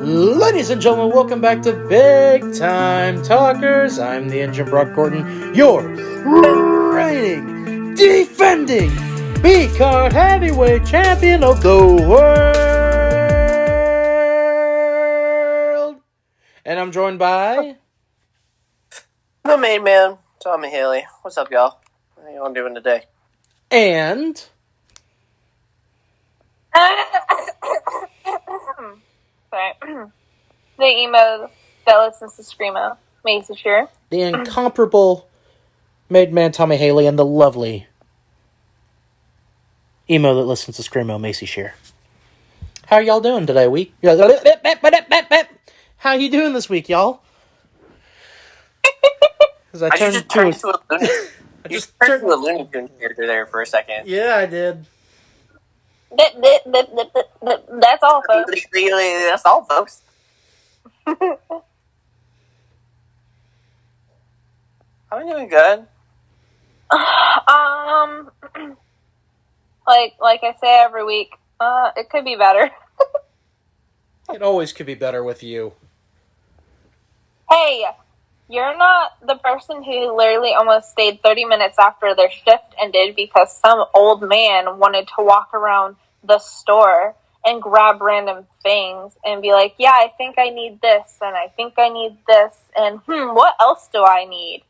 Ladies and gentlemen, welcome back to Big Time Talkers. I'm the Engine Brock Gordon, your reigning, defending B-Card Heavyweight Champion of the world. And I'm joined by... the main man, Tommy Haley. What's up, y'all? How y'all doing today? And... Sorry. The emo that listens to Screamo, Macy Shear. the incomparable made man Tommy Haley and the lovely emo that listens to Screamo, Macy Shear. How are y'all doing today, How you doing this week, y'all? I just turned into a Looney into a Looney Tunes character there for a second. Yeah, I did. That's all, folks. That's all, folks. I'm doing good. Like I say every week, it could be better. It always could be better with you. Hey, you're not the person who literally almost stayed 30 minutes after their shift ended because some old man wanted to walk around the store and grab random things and be like, yeah, I think I need this, and I think I need this, and what else do I need?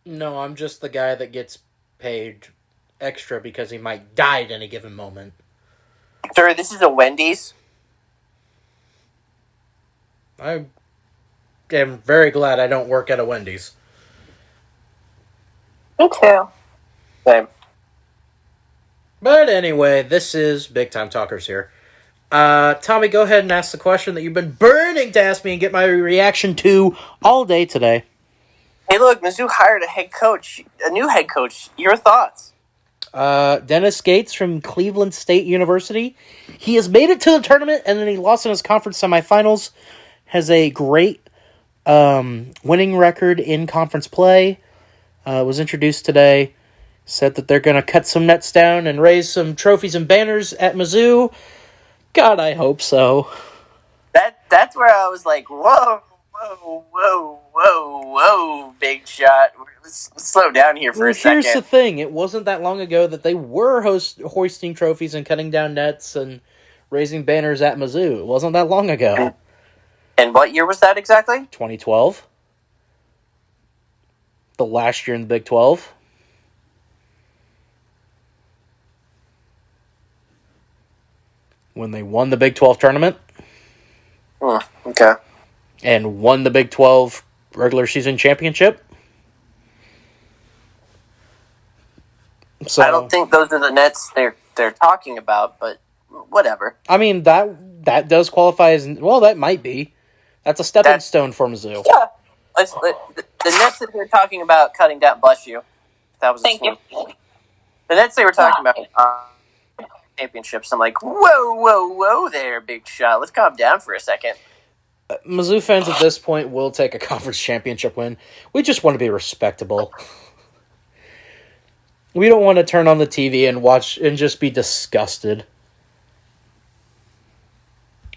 No, I'm just the guy that gets paid extra because he might die at any given moment. Sir, this is a Wendy's. I am very glad I don't work at a Wendy's. Me too. Same. But anyway, this is Big Time Talkers here. Tommy, go ahead and ask the question that you've been burning to ask me and get my reaction to all day today. Hey, look, Mizzou hired a new head coach. Your thoughts? Dennis Gates from Cleveland State University. He has made it to the tournament, and then he lost in his conference semifinals. Has a great winning record in conference play. Was introduced today. Said that they're going to cut some nets down and raise some trophies and banners at Mizzou. God, I hope so. That's where I was like, whoa, big shot. Let's slow down here for a second. Here's the thing. It wasn't that long ago that they were hoisting trophies and cutting down nets and raising banners at Mizzou. It wasn't that long ago. And what year was that exactly? 2012. The last year in the Big 12. When they won the Big 12 tournament. Okay. And won the Big 12 regular season championship. So, I don't think those are the nets they're talking about, but whatever. I mean, that does qualify as... Well, that might be. That's a stepping stone for Mizzou. Yeah. The nets that they're talking about cutting down... Bless you. That was Thank you. The nets they were talking about... championships. I'm like, whoa there, big shot. Let's calm down for a second. Mizzou fans at this point will take a conference championship win. We just want to be respectable. We don't want to turn on the TV and watch and just be disgusted.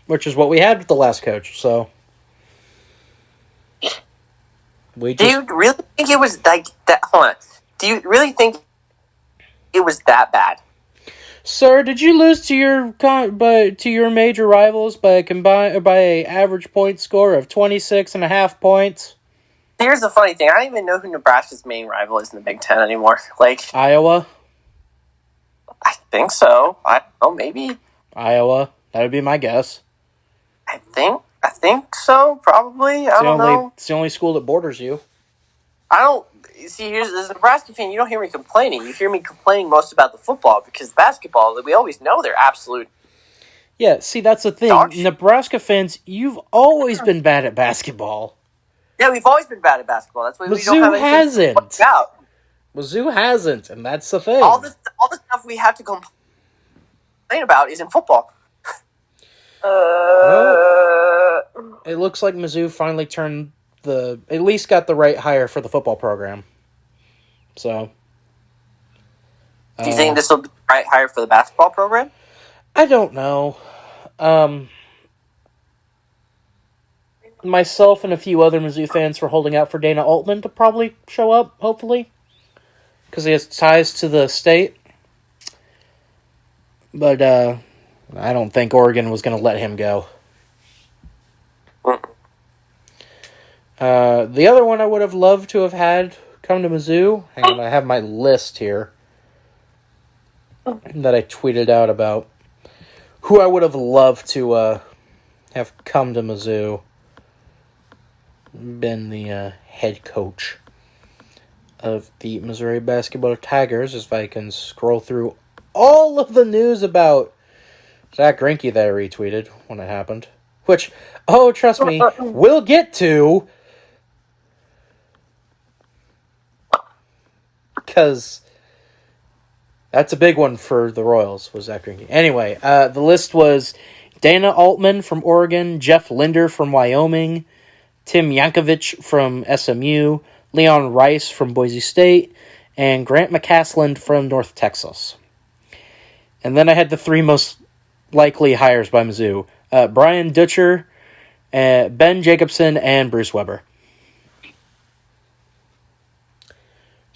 Which is what we had with the last coach, so... Do you really think it was like that? Hold on. Do you really think it was that bad? Sir, did you lose to your major rivals by a average point score of 26.5 points? Here's the funny thing: I don't even know who Nebraska's main rival is in the Big Ten anymore. Like Iowa. I think so. I don't know, maybe Iowa. That would be my guess. I think so. Probably. I don't know. It's the only school that borders you. I don't. See, as a Nebraska fan, you don't hear me complaining. You hear me complaining most about the football because basketball, we always know they're absolute. Yeah, see, that's the thing. Nebraska fans, you've always been bad at basketball. Yeah, we've always been bad at basketball. That's why we don't have anything hasn't. to point out. Mizzou hasn't, and that's the thing. All the stuff we have to complain about is in football. Well, it looks like Mizzou finally at least got the right hire for the football program. So, do you think this will be the right hire for the basketball program? I don't know. myself and a few other Mizzou fans were holding out for Dana Altman to probably show up, hopefully, because he has ties to the state. But I don't think Oregon was going to let him go. The other one I would have loved to have had come to Mizzou. Hang on, I have my list here that I tweeted out about who I would have loved to have come to Mizzou. Been the head coach of the Missouri Basketball Tigers, if I can scroll through all of the news about Zach Greinke that I retweeted when it happened. Which, oh, trust me, we'll get to. Because that's a big one for the Royals, was Zach Greinke. Anyway, the list was Dana Altman from Oregon, Jeff Linder from Wyoming, Tim Yankovich from SMU, Leon Rice from Boise State, and Grant McCasland from North Texas. And then I had the three most likely hires by Mizzou. Brian Dutcher, Ben Jacobson, and Bruce Weber.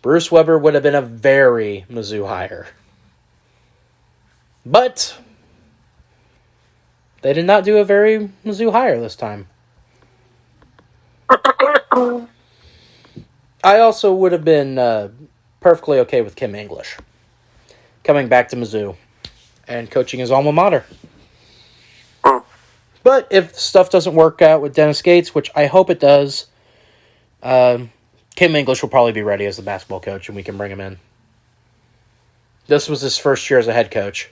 Bruce Weber would have been a very Mizzou hire. But they did not do a very Mizzou hire this time. I also would have been perfectly okay with Kim English coming back to Mizzou and coaching his alma mater. But if stuff doesn't work out with Dennis Gates, which I hope it does, Kim English will probably be ready as the basketball coach, and we can bring him in. This was his first year as a head coach.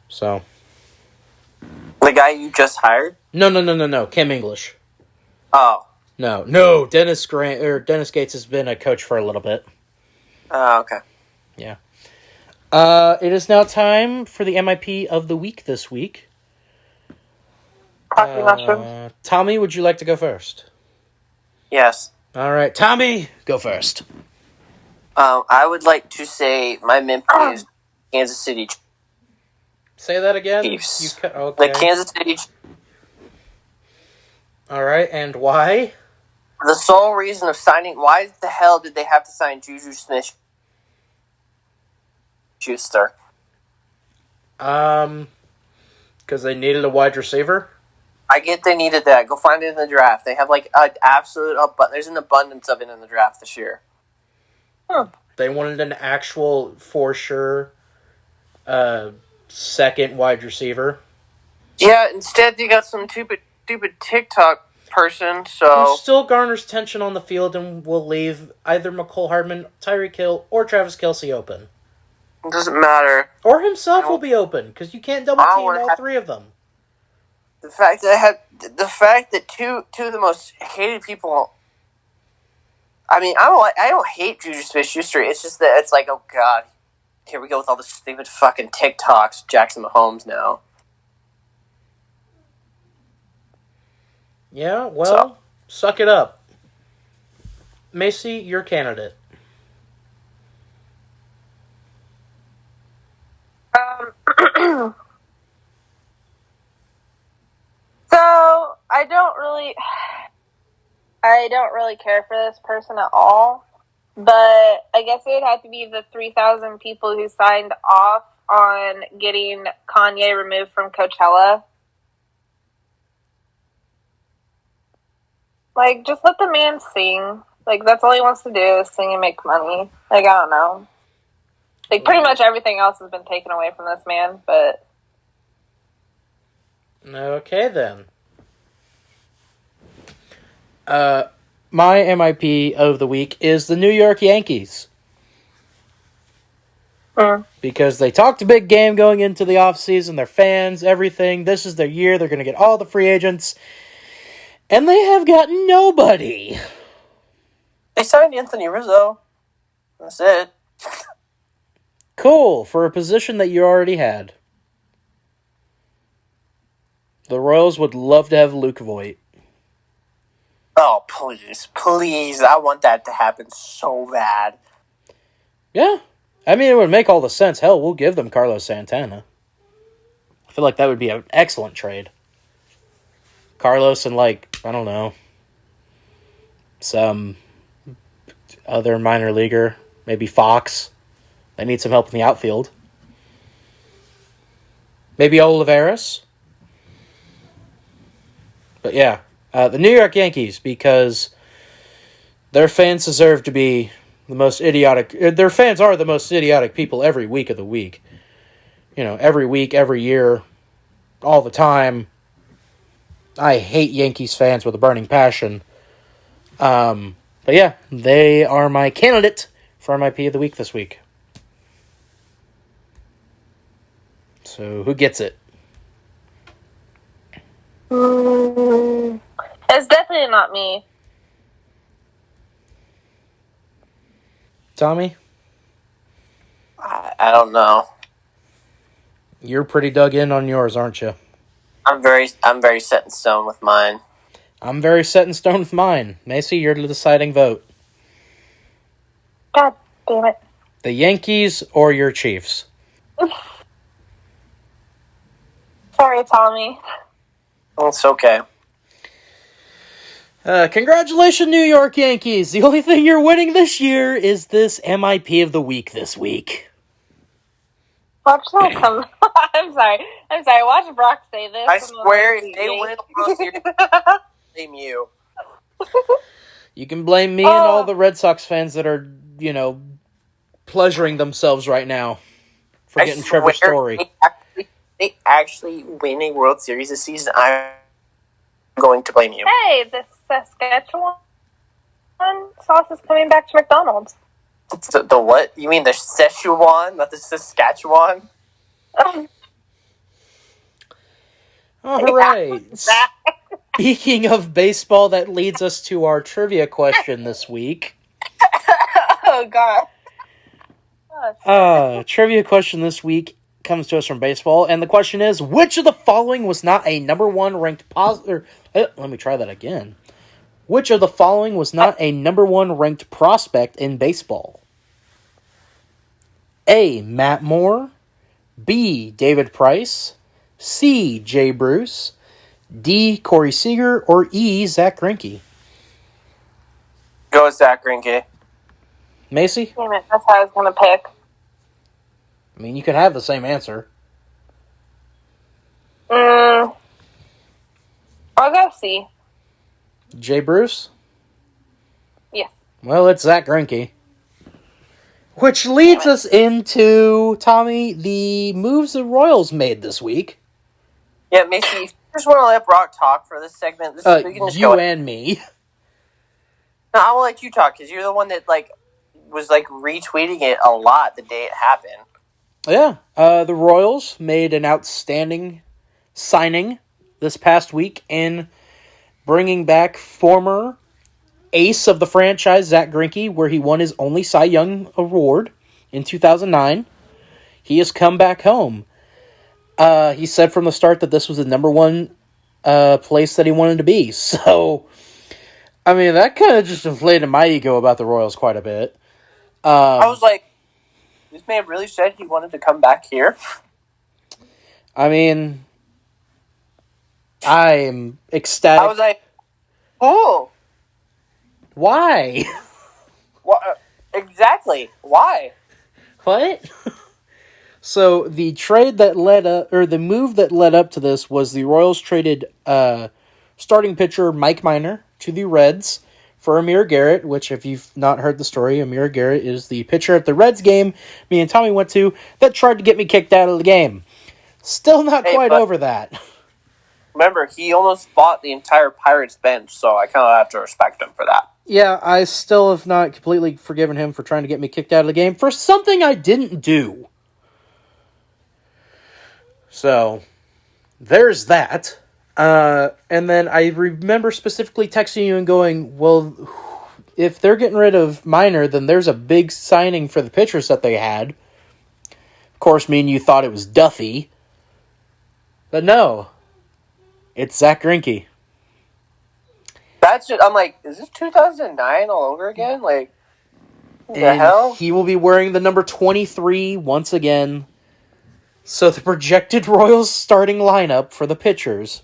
So. The guy you just hired? No. Kim English. Oh. No. Dennis Gates has been a coach for a little bit. Oh, okay. Yeah. It is now time for the MIP of the week this week. Tommy, would you like to go first? Yes. All right, Tommy, go first. I would like to say my MIP is Kansas City Chiefs. Say that again. Chiefs. Okay. The Kansas City. All right, and why? The sole reason of signing. Why the hell did they have to sign Juju Smith-Schuster? Because they needed a wide receiver. I get they needed that. Go find it in the draft. They have like an absolute there's an abundance of it in the draft this year. They wanted an actual, for sure, second wide receiver. Yeah, instead they got some stupid TikTok person, so... Who still garners tension on the field and will leave either McCole Hardman, Tyreek Hill, or Travis Kelce open. It doesn't matter. Or himself will be open, because you can't double team all three of them. The fact that two of the most hated people... I mean, I don't hate Juju Smith-Schuster. It's just that it's like, oh god, here we go with all the stupid fucking TikToks, Jackson Mahomes now. Yeah, well, suck it up. Macy, your candidate. So I don't really care for this person at all, but I guess it would have to be the 3,000 people who signed off on getting Kanye removed from Coachella. Like, just let the man sing. Like, that's all he wants to do is sing and make money. Like, I don't know. Like, pretty much everything else has been taken away from this man, but... Okay, then. My MIP of the week is the New York Yankees. Because they talked a big game going into the offseason, their fans, everything. This is their year. They're going to get all the free agents. And they have gotten nobody. They signed Anthony Rizzo. That's it. Cool, for a position that you already had. The Royals would love to have Luke Voigt. Oh, please. I want that to happen so bad. Yeah. I mean, it would make all the sense. Hell, we'll give them Carlos Santana. I feel like that would be an excellent trade. Carlos and, like, I don't know, some other minor leaguer, maybe Fox. They need some help in the outfield. Maybe Olivares. But yeah, the New York Yankees, because their fans deserve to be the most idiotic. Their fans are the most idiotic people every week of the week. You know, every week, every year, all the time. I hate Yankees fans with a burning passion. But yeah, they are my candidate for MIP of the week this week. So, who gets it? It's definitely not me. Tommy? I don't know. You're pretty dug in on yours, aren't you? I'm very set in stone with mine. I'm very set in stone with mine. Macy, you're the deciding vote. God damn it. The Yankees or your Chiefs? Sorry, Tommy. It's okay. Congratulations, New York Yankees. The only thing you're winning this year is this MIP of the week this week. Watch that come. I'm sorry. Watch Brock say this. I swear, if they win the World Series, blame you. You can blame me and all the Red Sox fans that are, pleasuring themselves right now for getting Trevor Story. They actually win a World Series this season, I'm going to blame you. Hey, the Saskatchewan sauce is coming back to McDonald's. The what? You mean the Szechuan, not the Saskatchewan? Oh, hooray. Speaking of baseball, that leads us to our trivia question this week. Oh, God. Trivia question this week comes to us from baseball, and the question is, which of the following was not a number one ranked let me try that again. Which of the following was not a number one ranked prospect in baseball? A. Matt Moore. B. David Price. C. Jay Bruce. D. Corey Seager. Or E. Zach Greinke. Go with Zach Greinke. Macy? Damn it, that's how I was going to pick. I mean, you could have the same answer. I'll go C. Jay Bruce? Yeah. Well, it's Zach Greinke. Which leads us into, Tommy, the moves the Royals made this week. Yeah, Macy, if you just want to let Brock talk for this segment, we can just you and me. No, I will let you talk, because you're the one that, was, retweeting it a lot the day it happened. Yeah, the Royals made an outstanding signing this past week in bringing back former ace of the franchise, Zach Greinke, where he won his only Cy Young award in 2009. He has come back home. He said from the start that this was the number one place that he wanted to be. So, I mean, that kind of just inflated my ego about the Royals quite a bit. I was like, this man really said he wanted to come back here? I mean, I am ecstatic. I was like, cool. Why? What? Exactly. Why? What? So the trade that led up, or the move that led up to this, was the Royals traded starting pitcher Mike Minor to the Reds for Amir Garrett, which, if you've not heard the story, Amir Garrett is the pitcher at the Reds game me and Tommy went to that tried to get me kicked out of the game. Still not quite over that. Remember, he almost fought the entire Pirates bench, so I kind of have to respect him for that. Yeah, I still have not completely forgiven him for trying to get me kicked out of the game for something I didn't do. So, there's that. And then I remember specifically texting you and going, well, if they're getting rid of Minor, then there's a big signing for the pitchers that they had. Of course, me and you thought it was Duffy. But no. It's Zach Greinke. That's just, I'm like, is this 2009 all over again? Like, what the hell? He will be wearing the number 23 once again. So the projected Royals starting lineup for the pitchers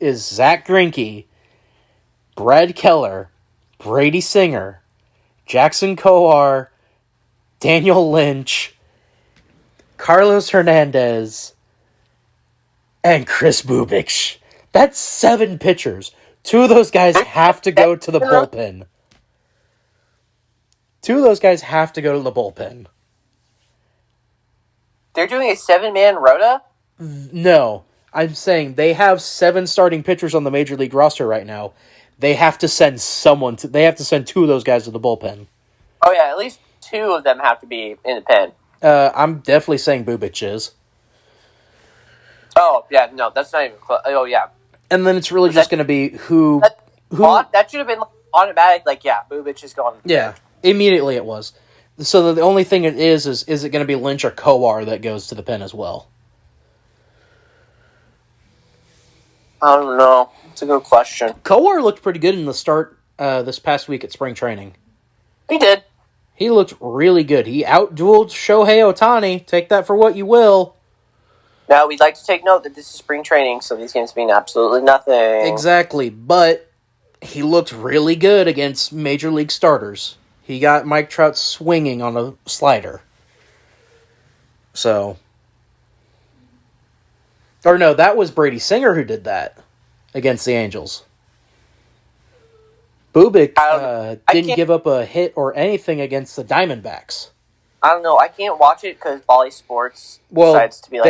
is Zach Greinke, Brad Keller, Brady Singer, Jackson Kowar, Daniel Lynch, Carlos Hernandez, and Chris Bubich. That's 7 pitchers. 2 of those guys have to go to the bullpen. 2 of those guys have to go to the bullpen. They're doing a 7-man rota? No. I'm saying they have 7 starting pitchers on the Major League roster right now. They have to send they have to send 2 of those guys to the bullpen. Oh, yeah, at least 2 of them have to be in the pen. I'm definitely saying Bubich is. Oh, yeah, no, that's not even close. Oh, yeah. And then it's really just going to be who... That should have been automatic, Bubich is going. Yeah, immediately it was. So the only thing it is it going to be Lynch or Kowar that goes to the pen as well? I don't know. It's a good question. Kowar looked pretty good in the start this past week at spring training. He did. He looked really good. He outdueled Shohei Ohtani. Take that for what you will. Now, we'd like to take note that this is spring training, so these games mean absolutely nothing. Exactly, but he looked really good against Major League starters. He got Mike Trout swinging on a slider. So... Or no, that was Brady Singer who did that against the Angels. Bubik didn't give up a hit or anything against the Diamondbacks. I don't know. I can't watch it because Bally Sports decides to be like,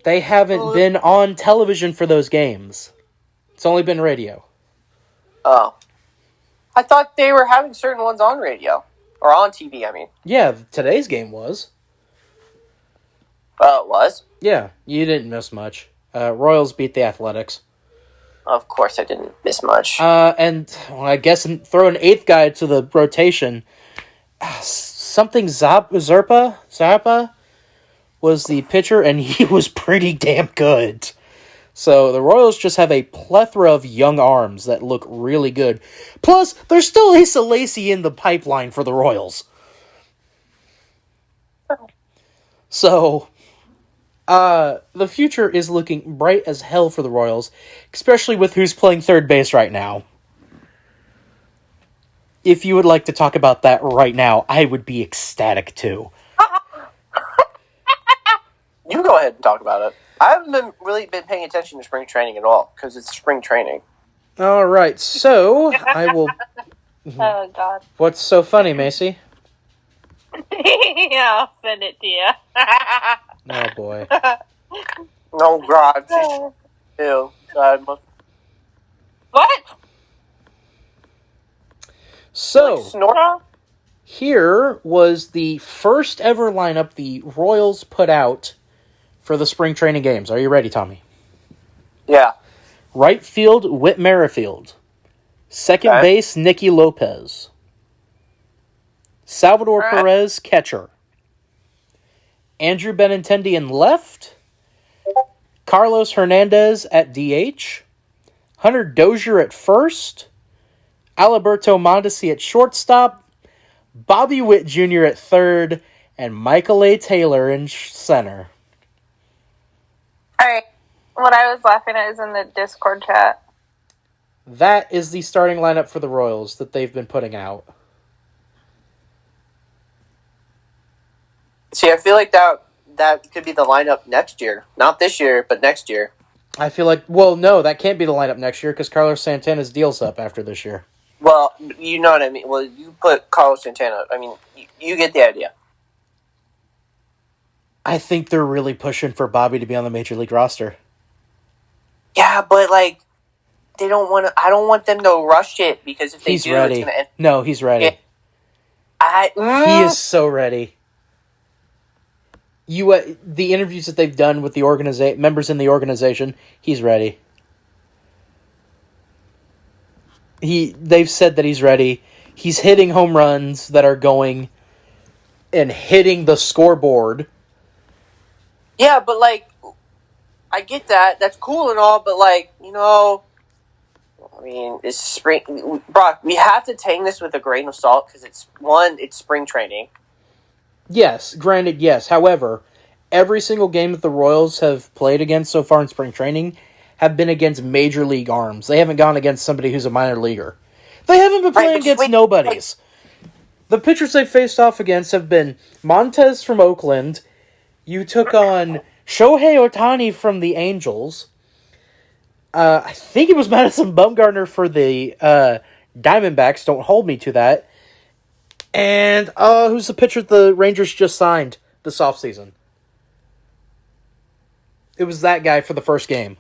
they haven't been on television for those games. It's only been radio. Oh. I thought they were having certain ones on radio. Or on TV, I mean. Yeah, today's game was. Oh, it was? Yeah, you didn't miss much. Royals beat the Athletics. Of course I didn't miss much. And I guess throw an 8th guy to the rotation. Something Zarpa was the pitcher, and he was pretty damn good. So the Royals just have a plethora of young arms that look really good. Plus, there's still Asa Lacy in the pipeline for the Royals. So, the future is looking bright as hell for the Royals, especially with who's playing third base right now. If you would like to talk about that right now, I would be ecstatic too. You go ahead and talk about it. I haven't really been paying attention to spring training at all, because it's spring training. Alright, so, I will... Oh, God. What's so funny, Macy? Yeah, I'll send it to you. Oh, boy. Oh, God. Ew. God. What? So, Snort? here was the first ever lineup the Royals put out for the spring training games. Are you ready, Tommy? Yeah. Right field, Whit Merrifield. Second base, Nicky Lopez. Salvador Perez, catcher. Andrew Benintendi in left. Carlos Hernandez at DH. Hunter Dozier at first. Alberto Mondesi at shortstop. Bobby Witt Jr. at third. And Michael A. Taylor in center. Alright. What I was laughing at is in the Discord chat. That is the starting lineup for the Royals that they've been putting out. See, I feel like that could be the lineup next year. Not this year, but next year. I feel like, well, no, that can't be the lineup next year because Carlos Santana's deal's up after this year. Well, you know what I mean. Well, you put Carlos Santana. I mean, you get the idea. I think they're really pushing for Bobby to be on the Major League roster. Yeah, but, they don't want to... I don't want them to rush it because if they He's do, ready. it's going to end... No, he's ready. He is so ready. The interviews that they've done with the members in the organization, he's ready. They've said that he's ready. He's hitting home runs that are going and hitting the scoreboard. Yeah, but, I get that. That's cool and all, but, I mean, it's spring... Brock, we have to take this with a grain of salt because it's spring training. Yes, granted, yes. However, every single game that the Royals have played against so far in spring training have been against major league arms. They haven't gone against somebody who's a minor leaguer. They haven't been playing against nobodies. The pitchers they faced off against have been Montez from Oakland. You took on Shohei Ohtani from the Angels. I think it was Madison Bumgarner for the Diamondbacks. Don't hold me to that. And who's the pitcher the Rangers just signed this offseason? It was that guy for the first game.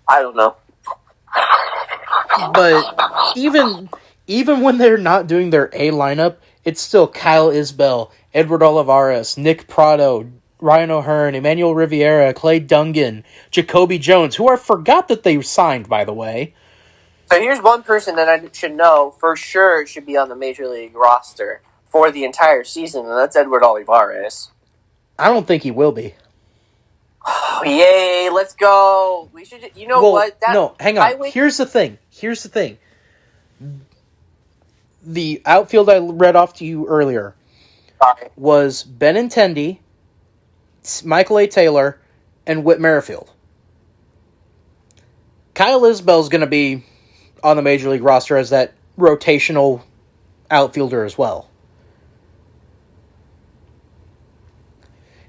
I don't know. But even when they're not doing their A lineup, it's still Kyle Isbell, Edward Olivares, Nick Pratto, Ryan O'Hearn, Emmanuel Riviera, Clay Dungan, Jacoby Jones, who I forgot that they signed, by the way. So here's one person that I should know for sure should be on the Major League roster for the entire season, and that's Edward Olivares. I don't think he will be. Oh, yay, let's go. We should, what? No, hang on. Here's the thing. The outfield I read off to you earlier was Benintendi, Michael A. Taylor, and Whit Merrifield. Kyle Isbell's going to be on the Major League roster as that rotational outfielder as well.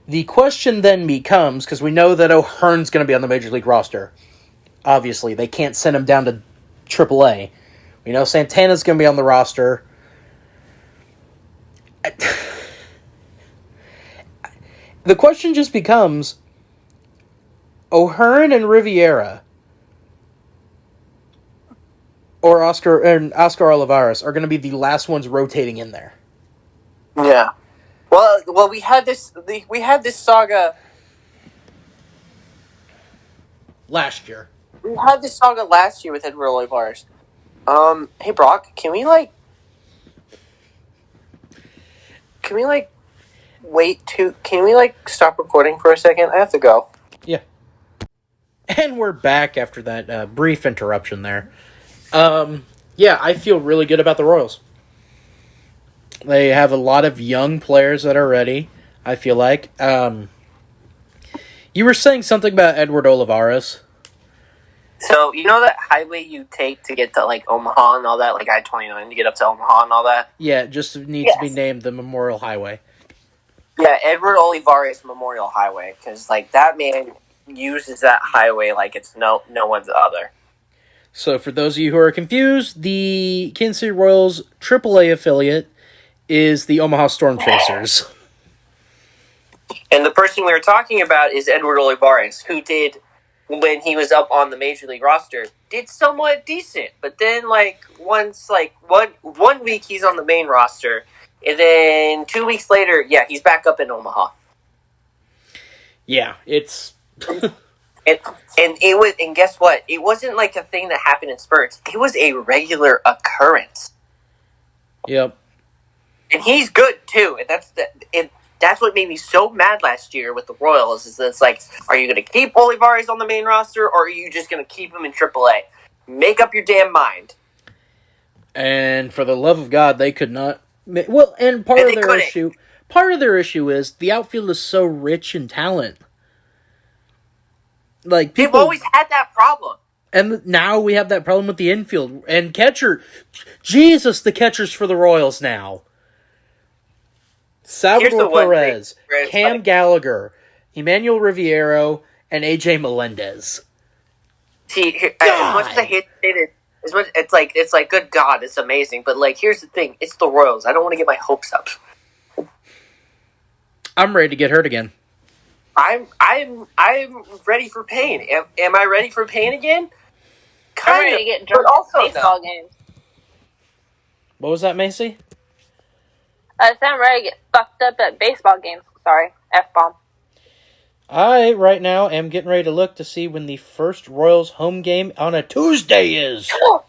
The question then becomes, because we know that O'Hearn's going to be on the Major League roster. Obviously, they can't send him down to AAA. We know Santana's going to be on the roster. The question just becomes, O'Hearn and Riviera or Oscar Olivares are going to be the last ones rotating in there. Yeah. Well, we had this saga last year. We had this saga last year with Edward Olivares. Hey Brock, can we stop recording for a second? I have to go. Yeah. And we're back after that brief interruption there. Yeah, I feel really good about the Royals. They have a lot of young players that are ready, I feel like. You were saying something about Edward Olivares. So, you know that highway you take to get to, Omaha and all that? Like I-29 to get up to Omaha and all that? Yeah, it just needs to be named the Memorial Highway. Yeah, Edward Olivares Memorial Highway. Because, that man uses that highway like it's no one's other. So, for those of you who are confused, the Kansas City Royals AAA affiliate is the Omaha Storm Chasers. And the person we were talking about is Edward Olivares, who did, when he was up on the Major League roster, did somewhat decent. But then, one week he's on the main roster, and then 2 weeks later, he's back up in Omaha. Yeah, it's... And guess what? It wasn't like a thing that happened in spurts. It was a regular occurrence. Yep. And he's good too. And that's what made me so mad last year with the Royals. Is that it's like, are you going to keep Olivares on the main roster, or are you just going to keep him in AAA? Make up your damn mind. And for the love of God, they could not. Well, and part of their issue is the outfield is so rich in talent. They've always had that problem. And now we have that problem with the infield. And catcher. Jesus, the catchers for the Royals now. Salvador Perez, Cam Gallagher, Emmanuel Riviero, and AJ Melendez. See, as much as I hate it, it's like, good God, it's amazing. But, here's the thing. It's the Royals. I don't want to get my hopes up. I'm ready to get hurt again. I'm ready for pain. Am I ready for pain again? I'm ready to get drunk at baseball games. What was that, Macy? I'm ready to get fucked up at baseball games. Sorry, F-bomb. I, right now, am getting ready to look to see when the first Royals home game on a Tuesday is. Oh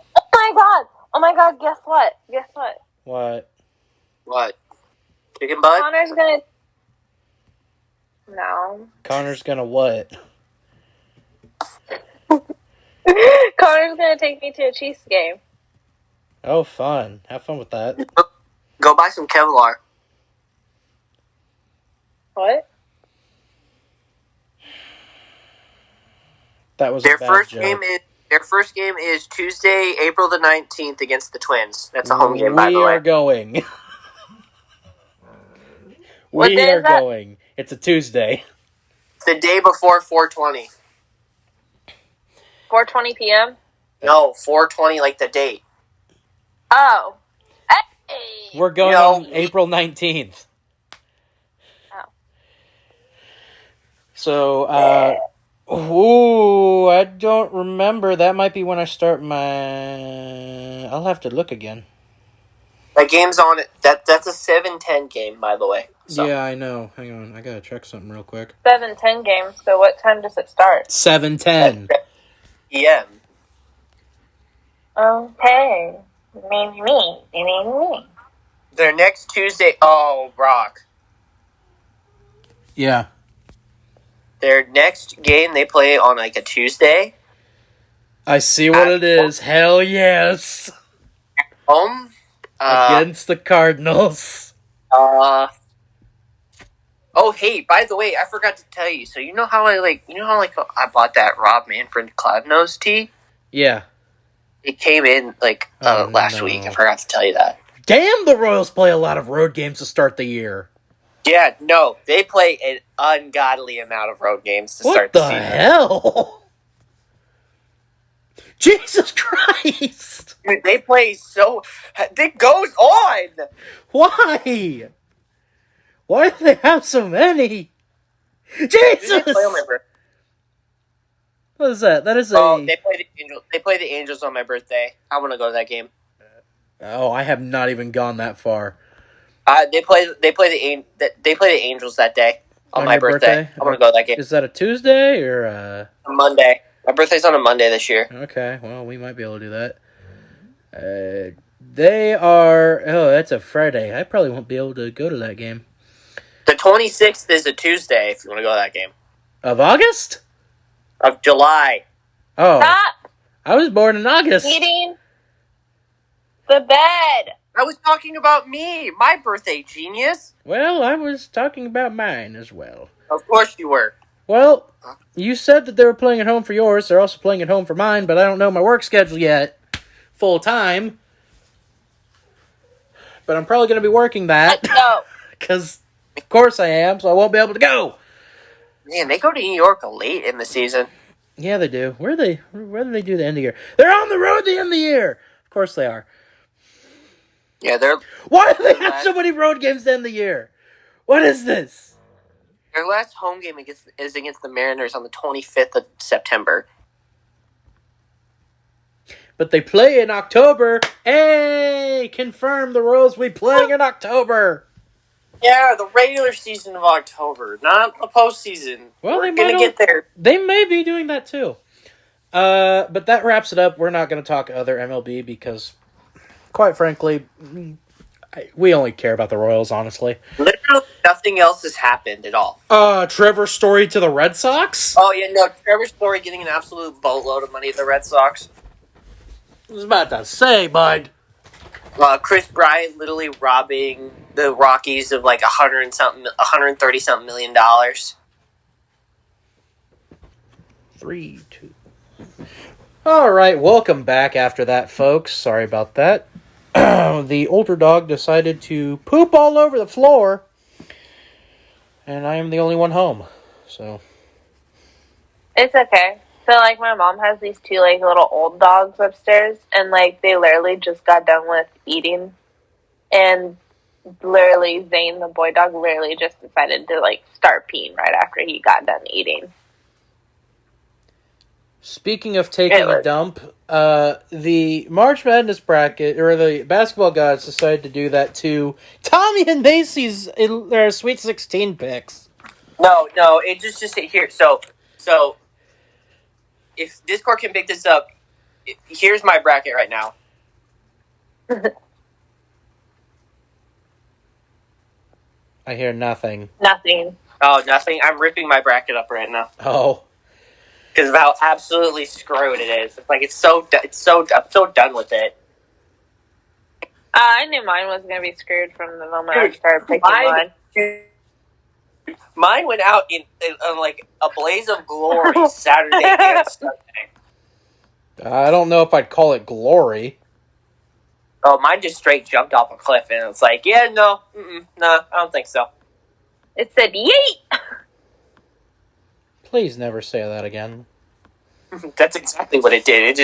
my god, guess what? What? Chicken butt? Connor's gonna... No. Connor's gonna what? Connor's gonna take me to a Chiefs game. Oh, fun. Have fun with that. Go buy some Kevlar. What? That was Their a bad first joke. game is Tuesday, April the 19th Their first game is Tuesday, April the 19th against the Twins. That's a home game, by the We way. are going. What We day are is that? going. It's a Tuesday. It's the day before 420. 4:20 p.m.? No, 420, like the date. Oh. Hey! We're going No. on April 19th. Oh. So, I don't remember. That might be when I start my... I'll have to look again. That game's on it. That's a 7:10 game, by the way. So. Yeah, I know. Hang on. I gotta check something real quick. 7:10 game, so what time does it start? 7:10. PM. Okay. Me. Their next Tuesday... Oh, Brock. Yeah. Their next game, they play on, like, a Tuesday. I see what it is. Hell yes. Home. Against the Cardinals. Oh, hey, by the way, I forgot to tell you. So, you know how I bought that Rob Manfred Cloud Nose tee? Yeah. It came in, last week. I forgot to tell you that. Damn, the Royals play a lot of road games to start the year. Yeah, no, they play an ungodly amount of road games to start the season. What the hell? Jesus Christ! Dude, they play so... It goes on! Why? Why do they have so many? Who Jesus! do they play on my birthday? What is that? That is a... Oh, they play the Angels. They play the Angels on my birthday. I want to go to that game. Oh, I have not even gone that far. They play the Angels that day on my your birthday. I want to go to that game. Is that a Tuesday or a... Monday. My birthday's on a Monday this year. Okay, well, we might be able to do that. They are... Oh, that's a Friday. I probably won't be able to go to that game. The 26th is a Tuesday if you want to go to that game. Of August? Of July. Oh. Stop I was born in August. eating the bed. I was talking about me, my birthday, genius. Well, I was talking about mine as well. Of course you were. Well, you said that they were playing at home for yours. They're also playing at home for mine, but I don't know my work schedule yet. Full time. But I'm probably going to be working that. No. Because, of course I am, so I won't be able to go. Man, they go to New York late in the season. Yeah, they do. Where do they do the end of the year? They're on the road the end of the year. Of course they are. Yeah, they're... Why do they have so many road games to end the year? What is this? Their last home game is against the Mariners on the 25th of September. But they play in October. Hey, confirm the Royals will be playing in October. Yeah, the regular season of October, not the postseason. Well, We're going to get there. They may be doing that too. But that wraps it up. We're not going to talk other MLB because, quite frankly, we only care about the Royals, honestly. Literally nothing else has happened at all. Trevor Story to the Red Sox? Oh, yeah, no, Trevor Story getting an absolute boatload of money at the Red Sox. I was about to say, bud. Chris Bryant literally robbing the Rockies of like $130-something million. 3, 2. All right, welcome back after that, folks. Sorry about that. The older dog decided to poop all over the floor, and I am the only one home. So It's okay. So, like, my mom has these two, like, little old dogs upstairs, and, like, they literally just got done with eating. And literally, Zane, the boy dog, literally just decided to, like, start peeing right after he got done eating. speaking of taking a dump, the March Madness bracket, or the basketball gods, decided to do that to Tommy and Macy's their Sweet 16 picks. No, it just here. So if Discord can pick this up, here's my bracket right now. I hear nothing. Nothing. Oh, nothing. I'm ripping my bracket up right now Oh. because of how absolutely screwed it is. It's like I'm so done with it. I knew mine was going to be screwed from the moment I started picking mine. Mine went out in like a blaze of glory Saturday and Sunday. I don't know if I'd call it glory. Oh, mine just straight jumped off a cliff, and it's like, yeah, no, I don't think so. It said yeet. Please never say that again. That's exactly what it did. It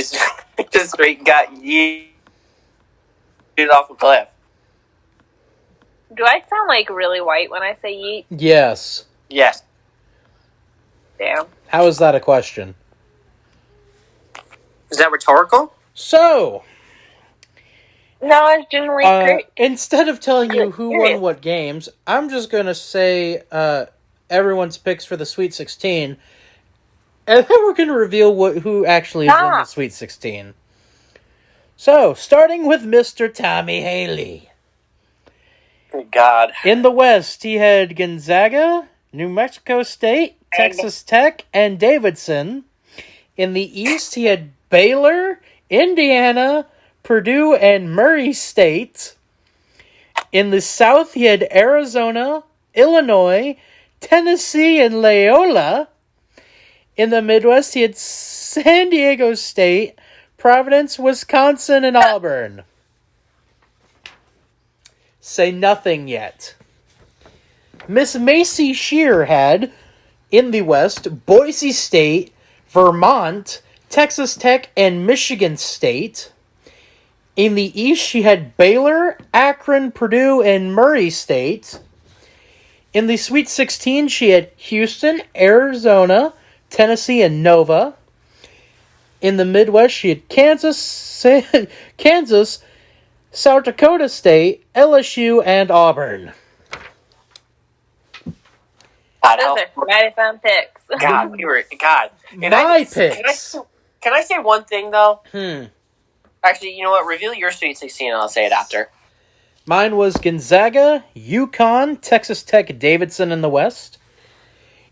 just straight got yeeted off a cliff. Do I sound like really white when I say yeet? Yes. Yes. Damn. How is that a question? Is that rhetorical? So, No, it's generally great. instead of telling you who Curious. won what games, I'm just going to say everyone's picks for the Sweet 16, and then we're going to reveal who actually is in the Sweet 16. So, starting with Mr. Tommy Haley. God. In the West, he had Gonzaga, New Mexico State, Texas Tech, and Davidson. In the East, he had Baylor, Indiana, Purdue, and Murray State. In the South, he had Arizona, Illinois, Tennessee, and Loyola. In the Midwest, he had San Diego State, Providence, Wisconsin, and Auburn. Say nothing yet. Miss Macy Shear had, in the West, Boise State, Vermont, Texas Tech, and Michigan State. In the East, she had Baylor, Akron, Purdue, and Murray State. In the Sweet 16, she had Houston, Arizona, Tennessee, and Nova. In the Midwest, she had Kansas, South Dakota State, LSU, and Auburn. Those are mighty fun picks. God, And My picks. Can I say one thing, though? Hmm. Actually, you know what? Reveal your Sweet 16 and I'll say it after. Mine was Gonzaga, UConn, Texas Tech, Davidson in the West.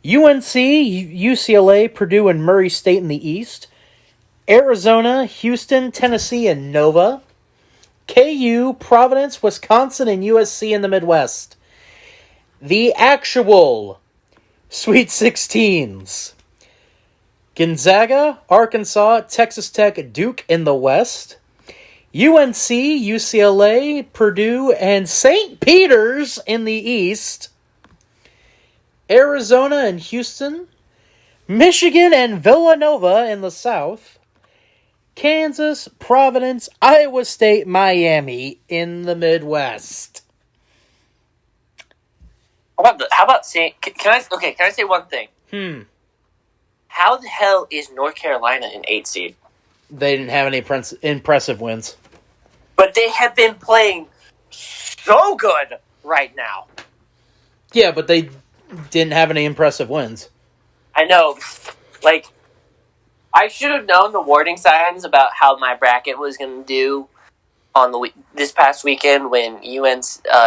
UNC, UCLA, Purdue, and Murray State in the East. Arizona, Houston, Tennessee, and Nova. KU, Providence, Wisconsin, and USC in the Midwest. The actual Sweet 16s. Gonzaga, Arkansas, Texas Tech, Duke in the West. UNC, UCLA, Purdue, and St. Peter's in the East. Arizona and Houston. Michigan and Villanova in the South. Kansas, Providence, Iowa State, Miami in the Midwest. How about saying? Can I say one thing? How the hell is North Carolina an 8 seed? They didn't have any impressive wins. But they have been playing so good right now. Yeah, but they didn't have any impressive wins. I know. Like, I should have known the warning signs about how my bracket was going to do on this past weekend when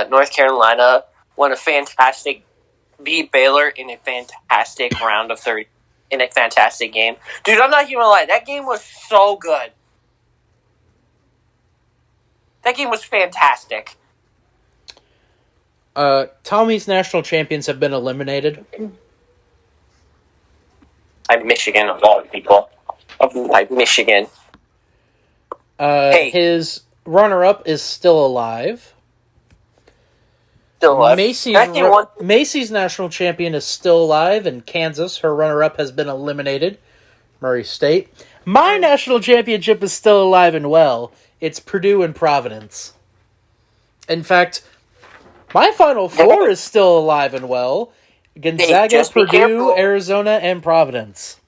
North Carolina beat Baylor in a fantastic round of 30 in a fantastic game. Dude, I'm not even gonna lie, that game was so good. That game was fantastic. Tommy's national champions have been eliminated. I'm Michigan of all people. I'm Michigan. His runner-up is still alive. Still alive. Macy's national champion is still alive in Kansas. Her runner-up has been eliminated. Murray State. My national championship is still alive and well. It's Purdue and Providence. In fact, my Final Four is still alive and well. Gonzaga, Purdue, Arizona, and Providence.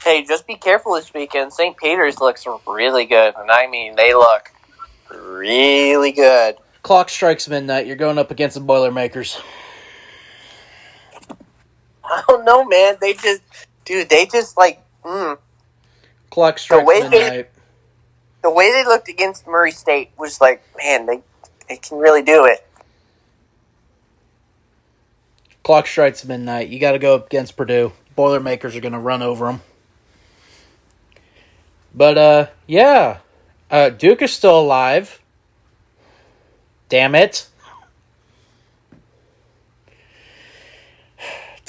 Hey, just be careful this weekend. St. Peter's looks really good. And I mean, they look really good. Clock strikes midnight. You're going up against the Boilermakers. I don't know, man. They just like... Clock strikes midnight. The way they looked against Murray State was like, man, they can really do it. Clock strikes midnight. You got to go up against Purdue. Boilermakers are going to run over them. But, yeah. Duke is still alive. Damn it.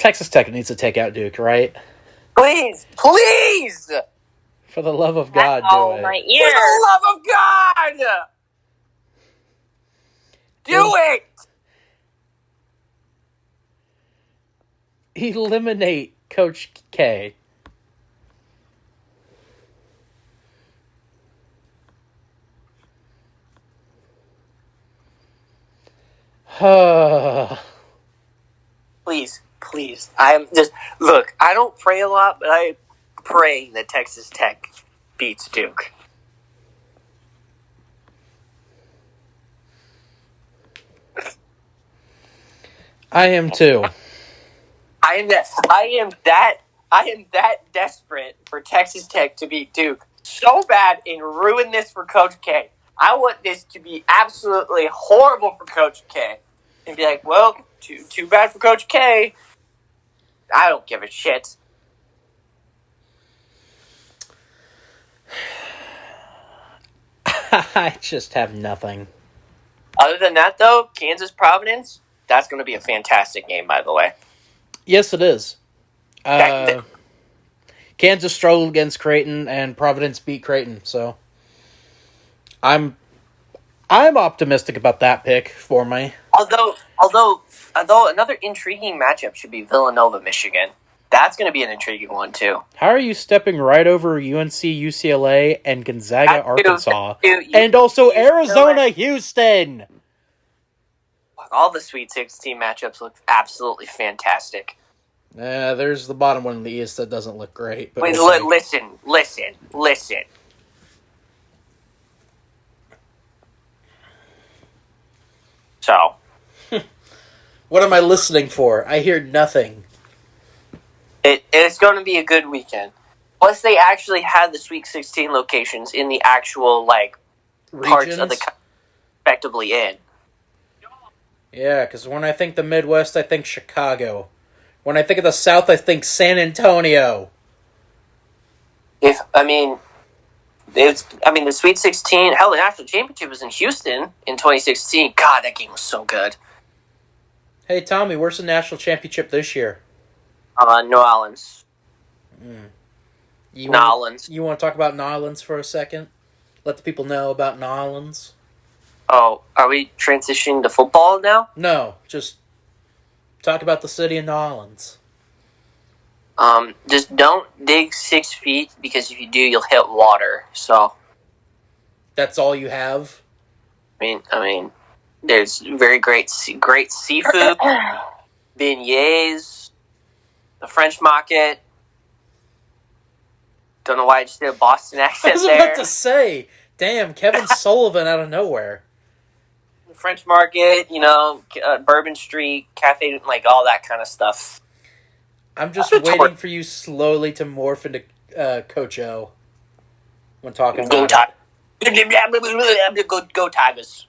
Texas Tech needs to take out Duke, right? Please! For the love of God, Oh, do it. my For ear. the love of God! Do it! Eliminate Coach K. Please. I'm just look. I don't pray a lot, but I pray that Texas Tech beats Duke. I am too. I am that desperate for Texas Tech to beat Duke so bad and ruin this for Coach K. I want this to be absolutely horrible for Coach K. And be like, well, too bad for Coach K. I don't give a shit. I just have nothing. Other than that, though, Kansas Providence, that's going to be a fantastic game, by the way. Yes, it is. Kansas struggled against Creighton, and Providence beat Creighton. So, I'm optimistic about that pick for me. Although another intriguing matchup should be Villanova, Michigan. That's going to be an intriguing one too. How are you stepping right over UNC, UCLA, and Gonzaga, Arkansas, Dude, and also Arizona, Houston? All the Sweet 16 matchups look absolutely fantastic. There's the bottom one in the East that doesn't look great. But Wait, okay. listen. So, What am I listening for? I hear nothing. it's going to be a good weekend. Plus, they actually had the Sweet 16 locations in the actual parts of the country respectively in. Yeah, because when I think the Midwest, I think Chicago. When I think of the South, I think San Antonio. The Sweet 16, hell, the national championship was in Houston in 2016. God, that game was so good. Hey, Tommy, where's the national championship this year? New Orleans. You New Orleans. You want to talk about New Orleans for a second? Let the people know about New Orleans. Oh, are we transitioning to football now? No, just talk about the city of New Orleans. Just don't dig 6 feet, because if you do, you'll hit water. So, That's all you have? I mean, there's very great seafood, beignets, the French market. Don't know why I just did a Boston I accent was there. about to say, damn, Kevin Sullivan out of nowhere. The French market, Bourbon Street, cafe, all that kind of stuff. I'm just waiting for you slowly to morph into Coach O when talking Go about Tigers. Go Tigers.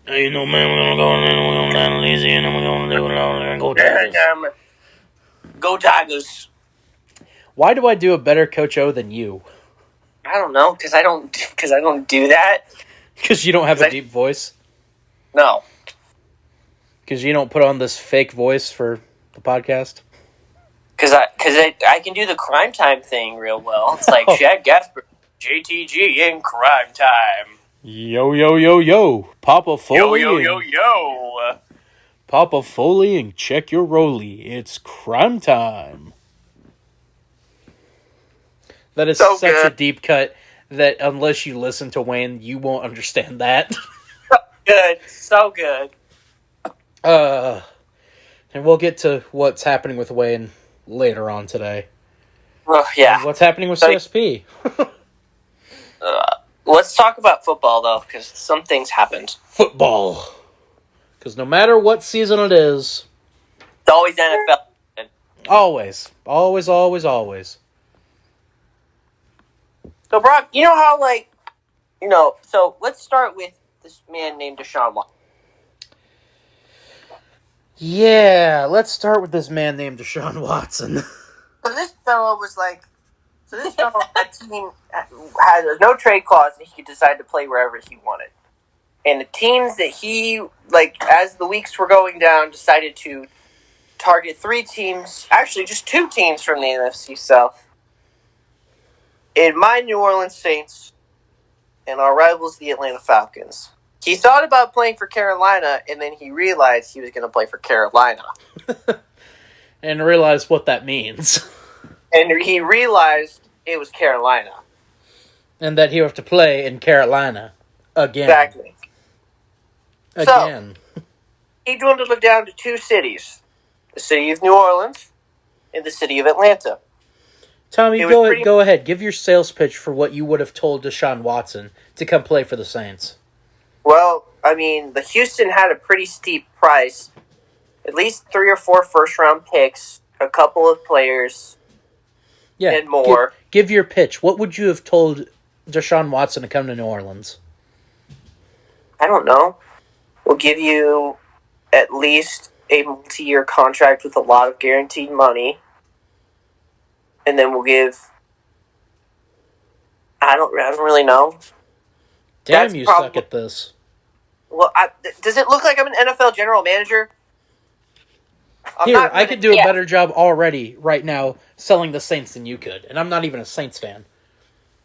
Hey, no man, we're going down to Louisiana, we're going to do it all there and go Tigers. Go Tigers. Why do I do a better Coach O than you? I don't know, because I don't do that. Because you don't have a deep voice? No. Because you don't put on this fake voice for the podcast? Because I can do the crime time thing real well. It's like Shaq Gasper, JTG in crime time. Yo, yo, yo, yo. Papa Foley. Yo. Papa Foley and check your rollie. It's crime time. That is So such good. a deep cut that unless you listen to Wayne, you won't understand that. Good. So good. And we'll get to what's happening with Wayne later on today. Well, yeah. And what's happening with So- CSP? Let's talk about football, though, because some things happened. Football. Because no matter what season it is, It's always NFL. always, always, always, always. So, Brock, you know how, so let's start with this man named Deshaun Watson. Yeah, let's start with this man named Deshaun Watson. So this fellow had a team had a no trade clause, and he could decide to play wherever he wanted. And the teams that he, as the weeks were going down, decided to target 3 teams, actually just 2 teams from the NFC South. In my New Orleans Saints and our rivals, the Atlanta Falcons. He thought about playing for Carolina, and then he realized he was going to play for Carolina. And realize what that means. And he realized it was Carolina. And that he would have to play in Carolina again. Exactly. Again. So, he dwindled it down to 2 cities. The city of New Orleans and the city of Atlanta. Tommy, go ahead. Give your sales pitch for what you would have told Deshaun Watson to come play for the Saints. Well, I mean, the Houston had a pretty steep price. At least 3 or 4 first-round picks, a couple of players, and more. Give your pitch. What would you have told Deshaun Watson to come to New Orleans? I don't know. We'll give you at least a multi-year contract with a lot of guaranteed money. And then we'll give... I don't really know. Damn, you suck at this. Well, does it look like I'm an NFL general manager? I could do a better job already right now selling the Saints than you could. And I'm not even a Saints fan.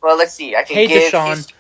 Well, let's see. Deshaun.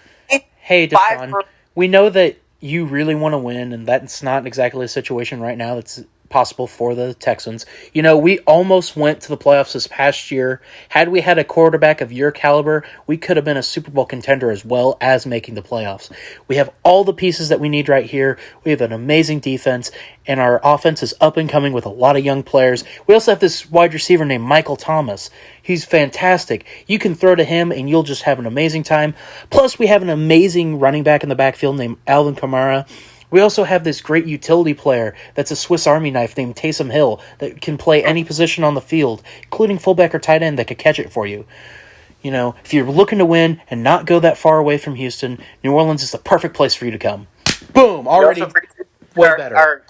We know that you really want to win, and that's not exactly a situation right now that's possible for the Texans. You know, we almost went to the playoffs this past year. Had we had a quarterback of your caliber, we could have been a Super Bowl contender as well as making the playoffs. We have all the pieces that we need right here. We have an amazing defense, and our offense is up and coming with a lot of young players. We also have this wide receiver named Michael Thomas. He's fantastic. You can throw to him, and you'll just have an amazing time. Plus, we have an amazing running back in the backfield named Alvin Kamara. We also have this great utility player that's a Swiss Army knife named Taysom Hill that can play any position on the field, including fullback or tight end that could catch it for you. You know, if you're looking to win and not go that far away from Houston, New Orleans is the perfect place for you to come. Boom! Already way better. Our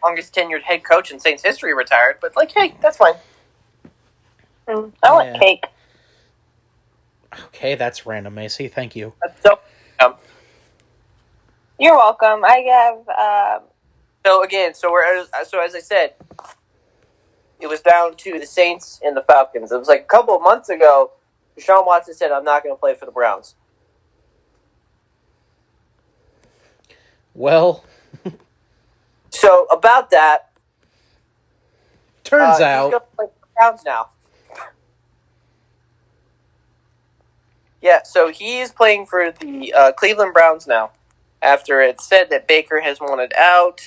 longest tenured head coach in Saints history retired, but hey, that's fine. I want cake. Okay, that's random, Macy. Thank you. That's so You're welcome. I have. So as I said, it was down to the Saints and the Falcons. It was like a couple of months ago. Deshaun Watson said, "I'm not going to play for the Browns." Well, so about that, turns he's out going to play for the Browns now. Yeah, so he is playing for the Cleveland Browns now. After it said that Baker has wanted out.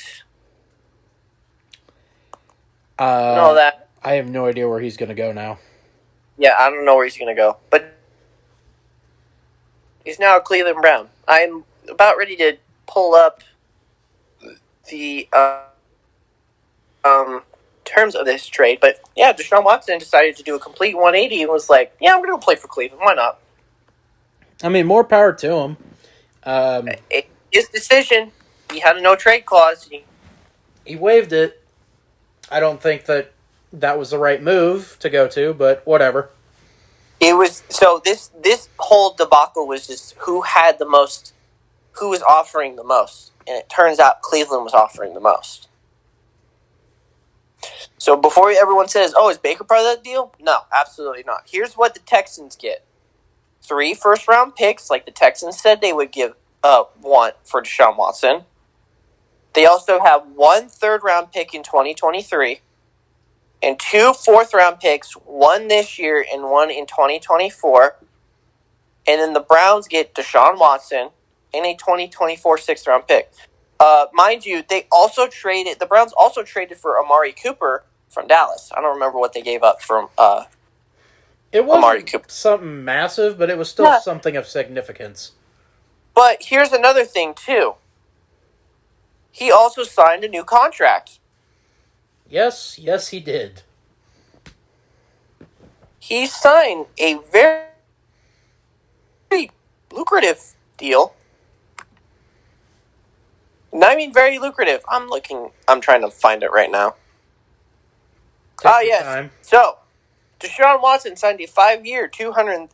And all that. I have no idea where he's going to go now. Yeah, I don't know where he's going to go. But he's now a Cleveland Brown. I'm about ready to pull up the terms of this trade. But yeah, Deshaun Watson decided to do a complete 180 and was like, yeah, I'm going to play for Cleveland. Why not? I mean, more power to him. His decision. He had a no-trade clause. He waived it. I don't think that was the right move to go to, but whatever. It was so. This whole debacle was just who was offering the most, and it turns out Cleveland was offering the most. So before everyone says, "Oh, is Baker part of that deal?" No, absolutely not. Here's what the Texans get: 3 first-round picks, like the Texans said they would want for Deshaun Watson. They also have 1 third-round pick in 2023 and 2 fourth-round picks, 1 this year and 1 in 2024. And then the Browns get Deshaun Watson and a 2024 sixth-round pick. Mind you, the Browns also traded for Amari Cooper from Dallas. I don't remember what they gave up from it wasn't Amari Cooper. Something massive, but it was still something of significance. But here's another thing, too. He also signed a new contract. Yes, he did. He signed a very lucrative deal. And I mean very lucrative. I'm trying to find it right now. Yes. Time. So, Deshaun Watson signed a 5-year, $230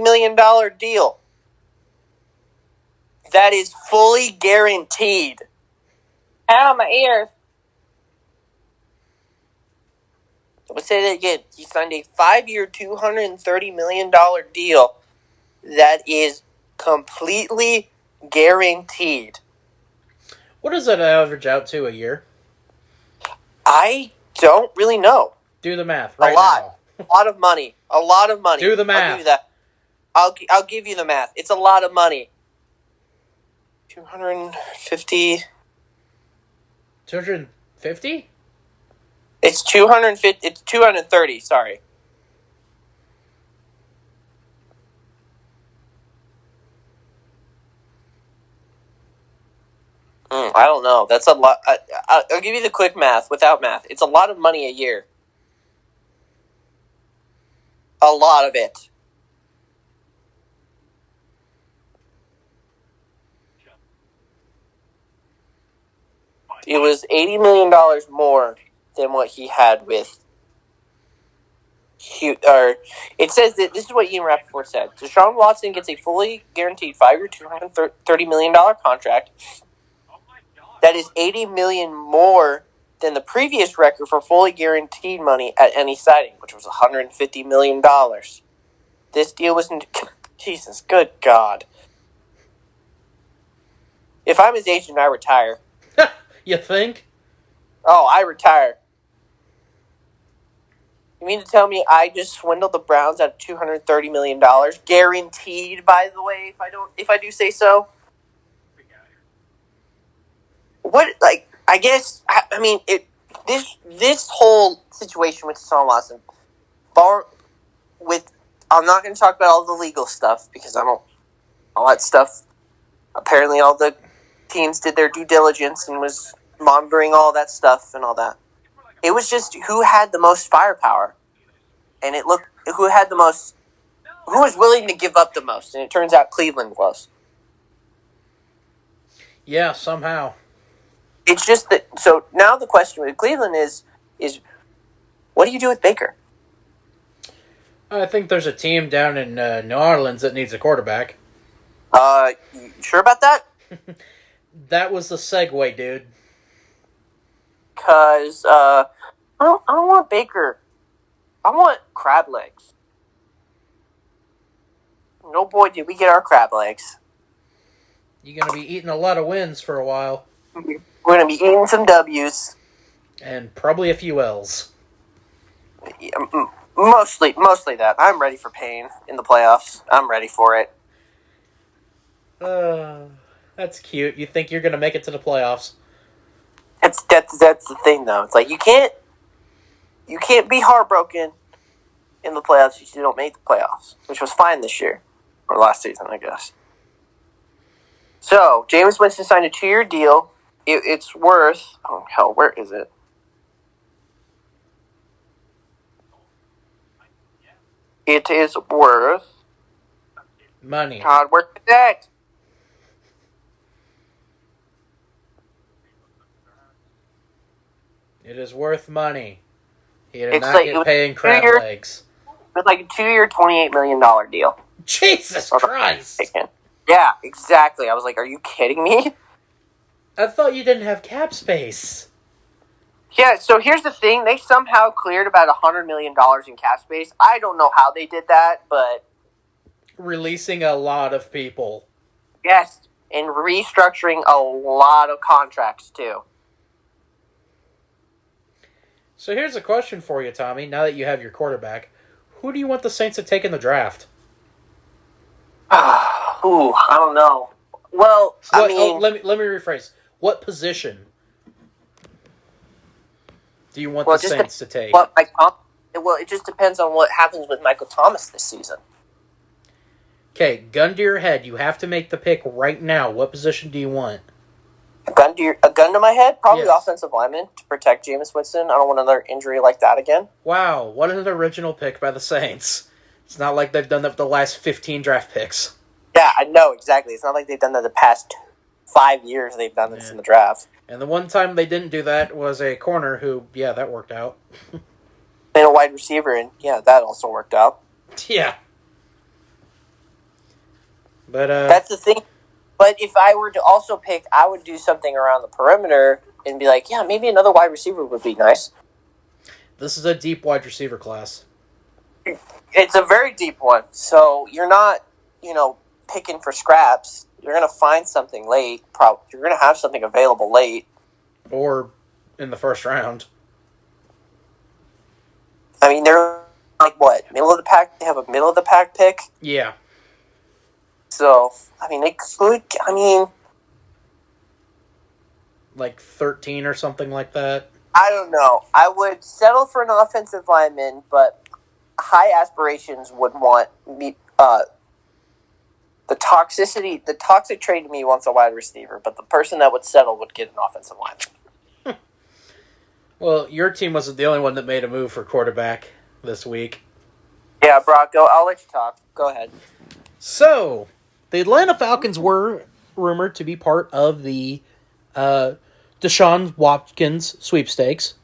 million deal. That is fully guaranteed. Ow, my ears. say that again. He signed a 5-year, $230 million deal that is completely guaranteed. What does that average out to a year? I don't really know. Do the math right A lot. now. A lot of money. A lot of money. Do the math. I'll give you that. I'll give you the math. It's a lot of money. 250. 250? It's 250. It's 230. Sorry. I don't know. That's a lot. I'll give you the quick math without math. It's a lot of money a year. A lot of it. It was $80 million more than what he had with it says that this is what Ian Rappaport said. Deshaun Watson gets a fully guaranteed 5-year, $230 million contract. That is $80 million more than the previous record for fully guaranteed money at any signing, which was $150 million. This deal was... Jesus, good God. If I'm his agent, I retire. You think? Oh, I retire. You mean to tell me I just swindled the Browns out of $230 million? Guaranteed, by the way, if I do say so. What, like, I guess, I mean, this whole situation with Deshaun Watson, I'm not going to talk about all the legal stuff, because all that stuff, apparently all the teams did their due diligence and was monitoring all that stuff and all that. It was just who had the most firepower, and who was willing to give up the most, and it turns out Cleveland was. Yeah, somehow. It's just that. So now the question with Cleveland is what do you do with Baker? I think there's a team down in New Orleans that needs a quarterback. You sure about that? That was the segue, dude. Because I don't want Baker. I want crab legs. No boy, did we get our crab legs. You're going to be eating a lot of wins for a while. We're going to be eating some W's. And probably a few L's. Yeah, mostly that. I'm ready for pain in the playoffs. I'm ready for it. That's cute. You think you're going to make it to the playoffs. That's the thing, though. It's like you can't be heartbroken in the playoffs if you don't make the playoffs, which was fine this year or last season, I guess. So Jameis Winston signed a 2-year deal. It's worth where is it? It is worth money. God, where's that? It is worth money. He did It's not like- get it was paying crab 2 years. legs. It's like a 2-year, $28 million deal. Jesus Christ! Yeah, exactly. I was like, are you kidding me? I thought you didn't have cap space. Yeah, so here's the thing. They somehow cleared about $100 million in cap space. I don't know how they did that, but... Releasing a lot of people. Yes, and restructuring a lot of contracts, too. So here's a question for you, Tommy, now that you have your quarterback. Who do you want the Saints to take in the draft? Ooh, I don't know. Well, I mean... let me rephrase. What position do you want the Saints to take? Well, it just depends on what happens with Michael Thomas this season. Okay, gun to your head. You have to make the pick right now. What position do you want? A gun to my head? Probably Yes. offensive lineman to protect Jameis Winston. I don't want another injury like that again. Wow, what an original pick by the Saints. It's not like they've done that for the last 15 draft picks. Yeah, I know, exactly. It's not like they've done that the past 5 years they've done this in the draft. And the one time they didn't do that was a corner who, yeah, that worked out. And a wide receiver, and yeah, that also worked out. Yeah. But, That's the thing. But if I were to also pick, I would do something around the perimeter and be like, yeah, maybe another wide receiver would be nice. This is a deep wide receiver class. It's a very deep one. So you're not, picking for scraps. You're going to find something late. You're going to have something available late. Or in the first round. I mean, they're like, what, middle of the pack? They have a middle of the pack pick? Yeah. So, I mean, they could, like 13 or something like that. I don't know. I would settle for an offensive lineman, but high aspirations would want me. The toxic trait in me wants a wide receiver, but the person that would settle would get an offensive lineman. Well, your team wasn't the only one that made a move for quarterback this week. Yeah, Brock, I'll let you talk. Go ahead. So, the Atlanta Falcons were rumored to be part of the Deshaun Watkins sweepstakes.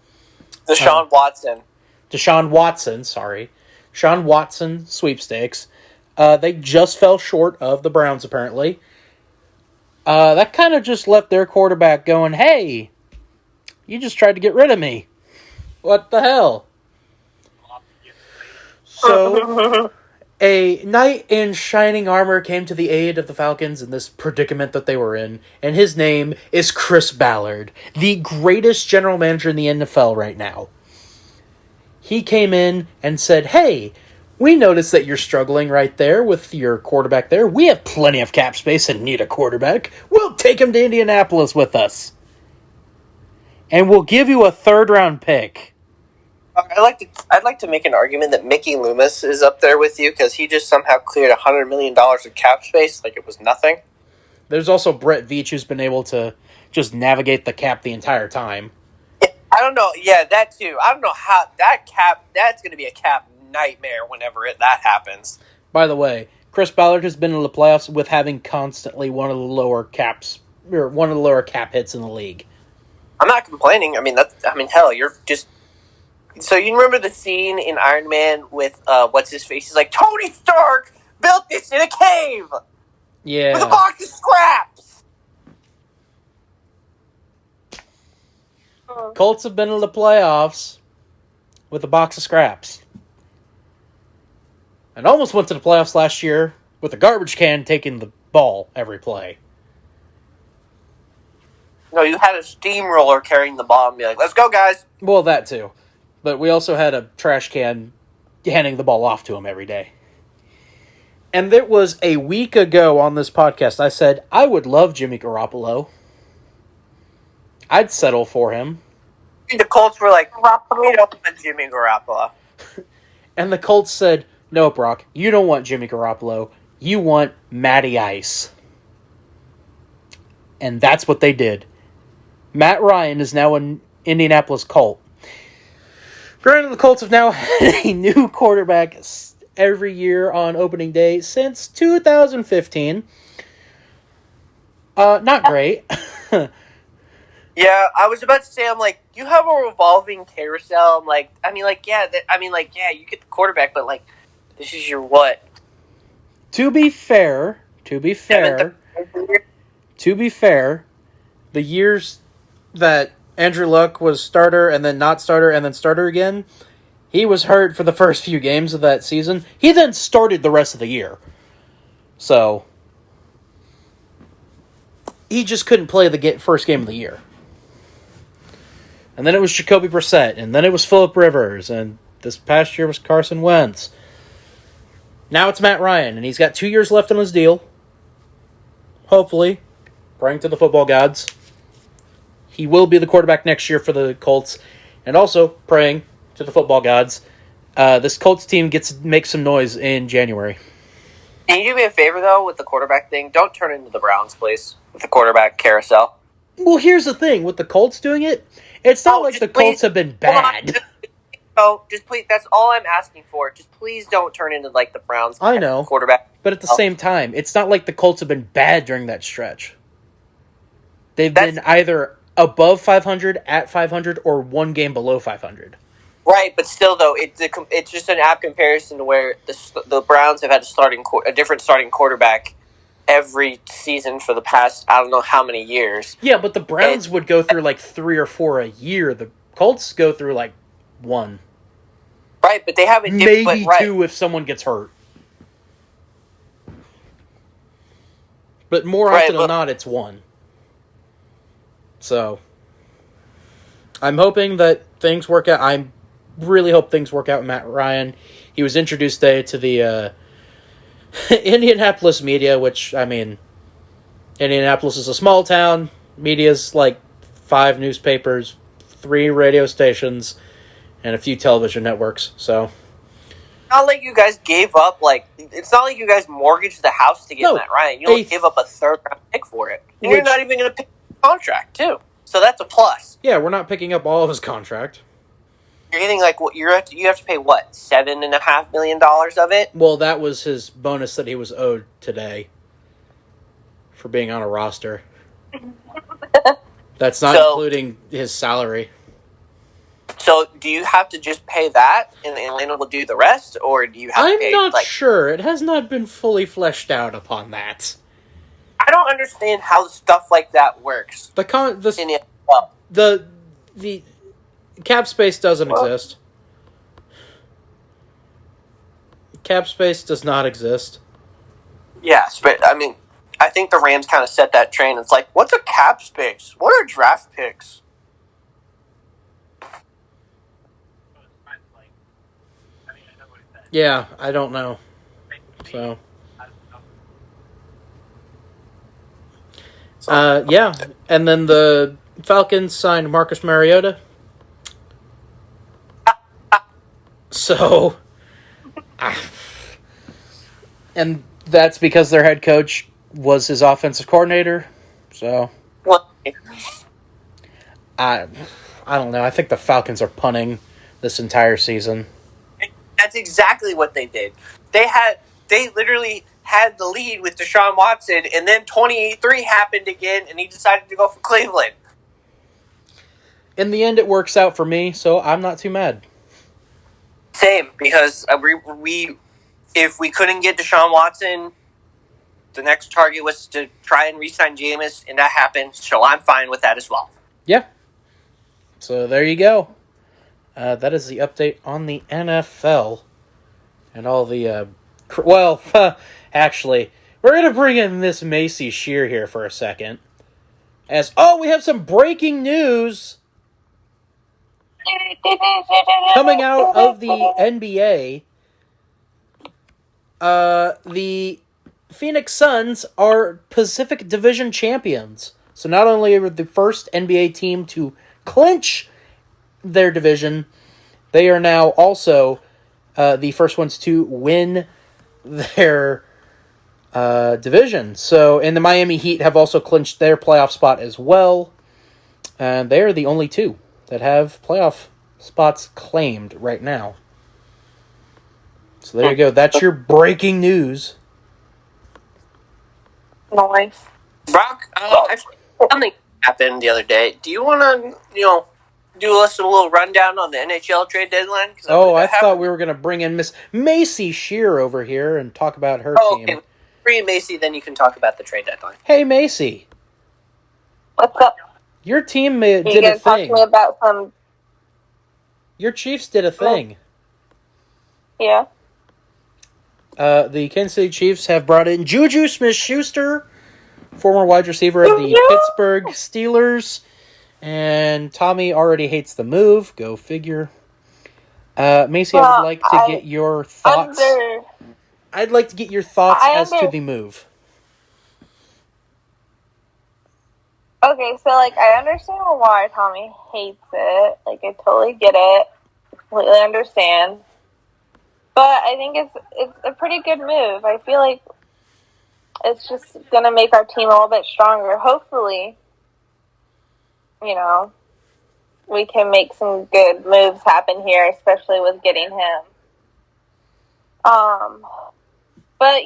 Deshaun Watson. Deshaun Watson, sorry. Deshaun Watson sweepstakes. They just fell short of the Browns, apparently. That kind of just left their quarterback going, hey, you just tried to get rid of me. What the hell? So, a knight in shining armor came to the aid of the Falcons in this predicament that they were in, and his name is Chris Ballard, the greatest general manager in the NFL right now. He came in and said, hey, we noticed that you're struggling right there with your quarterback there. We have plenty of cap space and need a quarterback. We'll take him to Indianapolis with us. And we'll give you a third-round pick. I'd like to make an argument that Mickey Loomis is up there with you because he just somehow cleared $100 million of cap space like it was nothing. There's also Brett Veach, who's been able to just navigate the cap the entire time. Yeah, I don't know. Yeah, that too. I don't know how that's going to be a cap nightmare whenever that happens. By the way, Chris Ballard has been in the playoffs with having constantly one of the lower cap hits in the league. I'm not complaining. Hell, you're just. So you remember the scene in Iron Man with what's his face? He's like, Tony Stark built this in a cave. Yeah. With a box of scraps. Colts have been in the playoffs with a box of scraps. And almost went to the playoffs last year with a garbage can taking the ball every play. No, you had a steamroller carrying the ball and be like, let's go, guys. Well, that too. But we also had a trash can handing the ball off to him every day. And it was a week ago on this podcast, I said, I would love Jimmy Garoppolo. I'd settle for him. The Colts were like, we don't want Jimmy Garoppolo. And the Colts said, no, Brock, you don't want Jimmy Garoppolo. You want Matty Ice. And that's what they did. Matt Ryan is now an Indianapolis Colt. Granted, the Colts have now had a new quarterback every year on opening day since 2015. Not great. Yeah, I was about to say, I'm like, you have a revolving carousel. I'm like, yeah, you get the quarterback, but like, this is your what? To be fair, the years that Andrew Luck was starter and then not starter and then starter again, he was hurt for the first few games of that season. He then started the rest of the year. So, he just couldn't play the first game of the year. And then it was Jacoby Brissett, and then it was Phillip Rivers, and this past year was Carson Wentz. Now it's Matt Ryan, and he's got 2 years left on his deal. Hopefully, praying to the football gods, he will be the quarterback next year for the Colts. And also, praying to the football gods, this Colts team makes some noise in January. Can you do me a favor, though, with the quarterback thing? Don't turn into the Browns, please, with the quarterback carousel. Well, here's the thing. With the Colts doing it, it's not like the Colts have been bad. Just please, that's all I'm asking for. Just please don't turn into, like, the Browns I know, quarterback. But at the same time, it's not like the Colts have been bad during that stretch. They've been either above 500, at 500, or one game below 500. Right, but still, though, it's just an apt comparison to where the Browns have had a different starting quarterback every season for the past, I don't know how many years. Yeah, but the Browns would go through like 3 or 4 a year. The Colts go through like one. Right, but they haven't. Maybe two if someone gets hurt. But more often than not, it's one. So, I'm hoping that things work out. I really hope things work out with Matt Ryan. He was introduced today to the Indianapolis media, which, I mean, Indianapolis is a small town. Media's like 5 newspapers, 3 radio stations, and a few television networks. So, not like you guys gave up, it's not like you guys mortgaged the house to get Matt Ryan. You don't give up a 3rd-round pick for it. And you're not even going to pick the contract, too. So that's a plus. Yeah, we're not picking up all of his contract. You're getting, you have to pay, what, $7.5 million of it? Well, that was his bonus that he was owed today for being on a roster. That's not including his salary. So, do you have to just pay that, and Atlanta will do the rest, or do you have to pay... I'm not sure. It has not been fully fleshed out upon that. I don't understand how stuff like that works. The cap space doesn't exist. Cap space does not exist. Yes, but, I mean, I think the Rams kind of set that train. It's like, what's a cap space? What are draft picks? Yeah, I don't know. So, yeah, and then the Falcons signed Marcus Mariota. So, and that's because their head coach was his offensive coordinator. So, I don't know. I think the Falcons are punting this entire season. That's exactly what they did. They literally had the lead with Deshaun Watson, and then 23 happened again, and he decided to go for Cleveland. In the end, it works out for me, so I'm not too mad. Same, because if we couldn't get Deshaun Watson, the next target was to try and re-sign Jameis, and that happened, so I'm fine with that as well. Yeah. So there you go. That is the update on the NFL and all the, actually, we're going to bring in Miss Macy Shear here for a second. We have some breaking news coming out of the NBA. The Phoenix Suns are Pacific Division champions. So not only are the first NBA team to clinch their division, they are now also the first ones to win their division. So, and the Miami Heat have also clinched their playoff spot as well. And they are the only 2 that have playoff spots claimed right now. So there you go. That's your breaking news. Nice. Brock, something happened the other day. Do you want to, do us a little rundown on the NHL trade deadline? I thought we were going to bring in Miss Macy Shear over here and talk about her team. Okay. Bring Macy, then you can talk about the trade deadline. Hey, Macy. What's up? Your team did a thing. You guys talk to me about some... Your Chiefs did a thing. Yeah. The Kansas City Chiefs have brought in Juju Smith-Schuster, former wide receiver of the Pittsburgh Steelers. And Tommy already hates the move. Go figure. Macy, I would like to get your thoughts. I'd like to get your thoughts as to the move. Okay, so, I understand why Tommy hates it. I totally get it. Completely understand. But I think it's a pretty good move. I feel like it's just going to make our team a little bit stronger. Hopefully, we can make some good moves happen here, especially with getting him. But,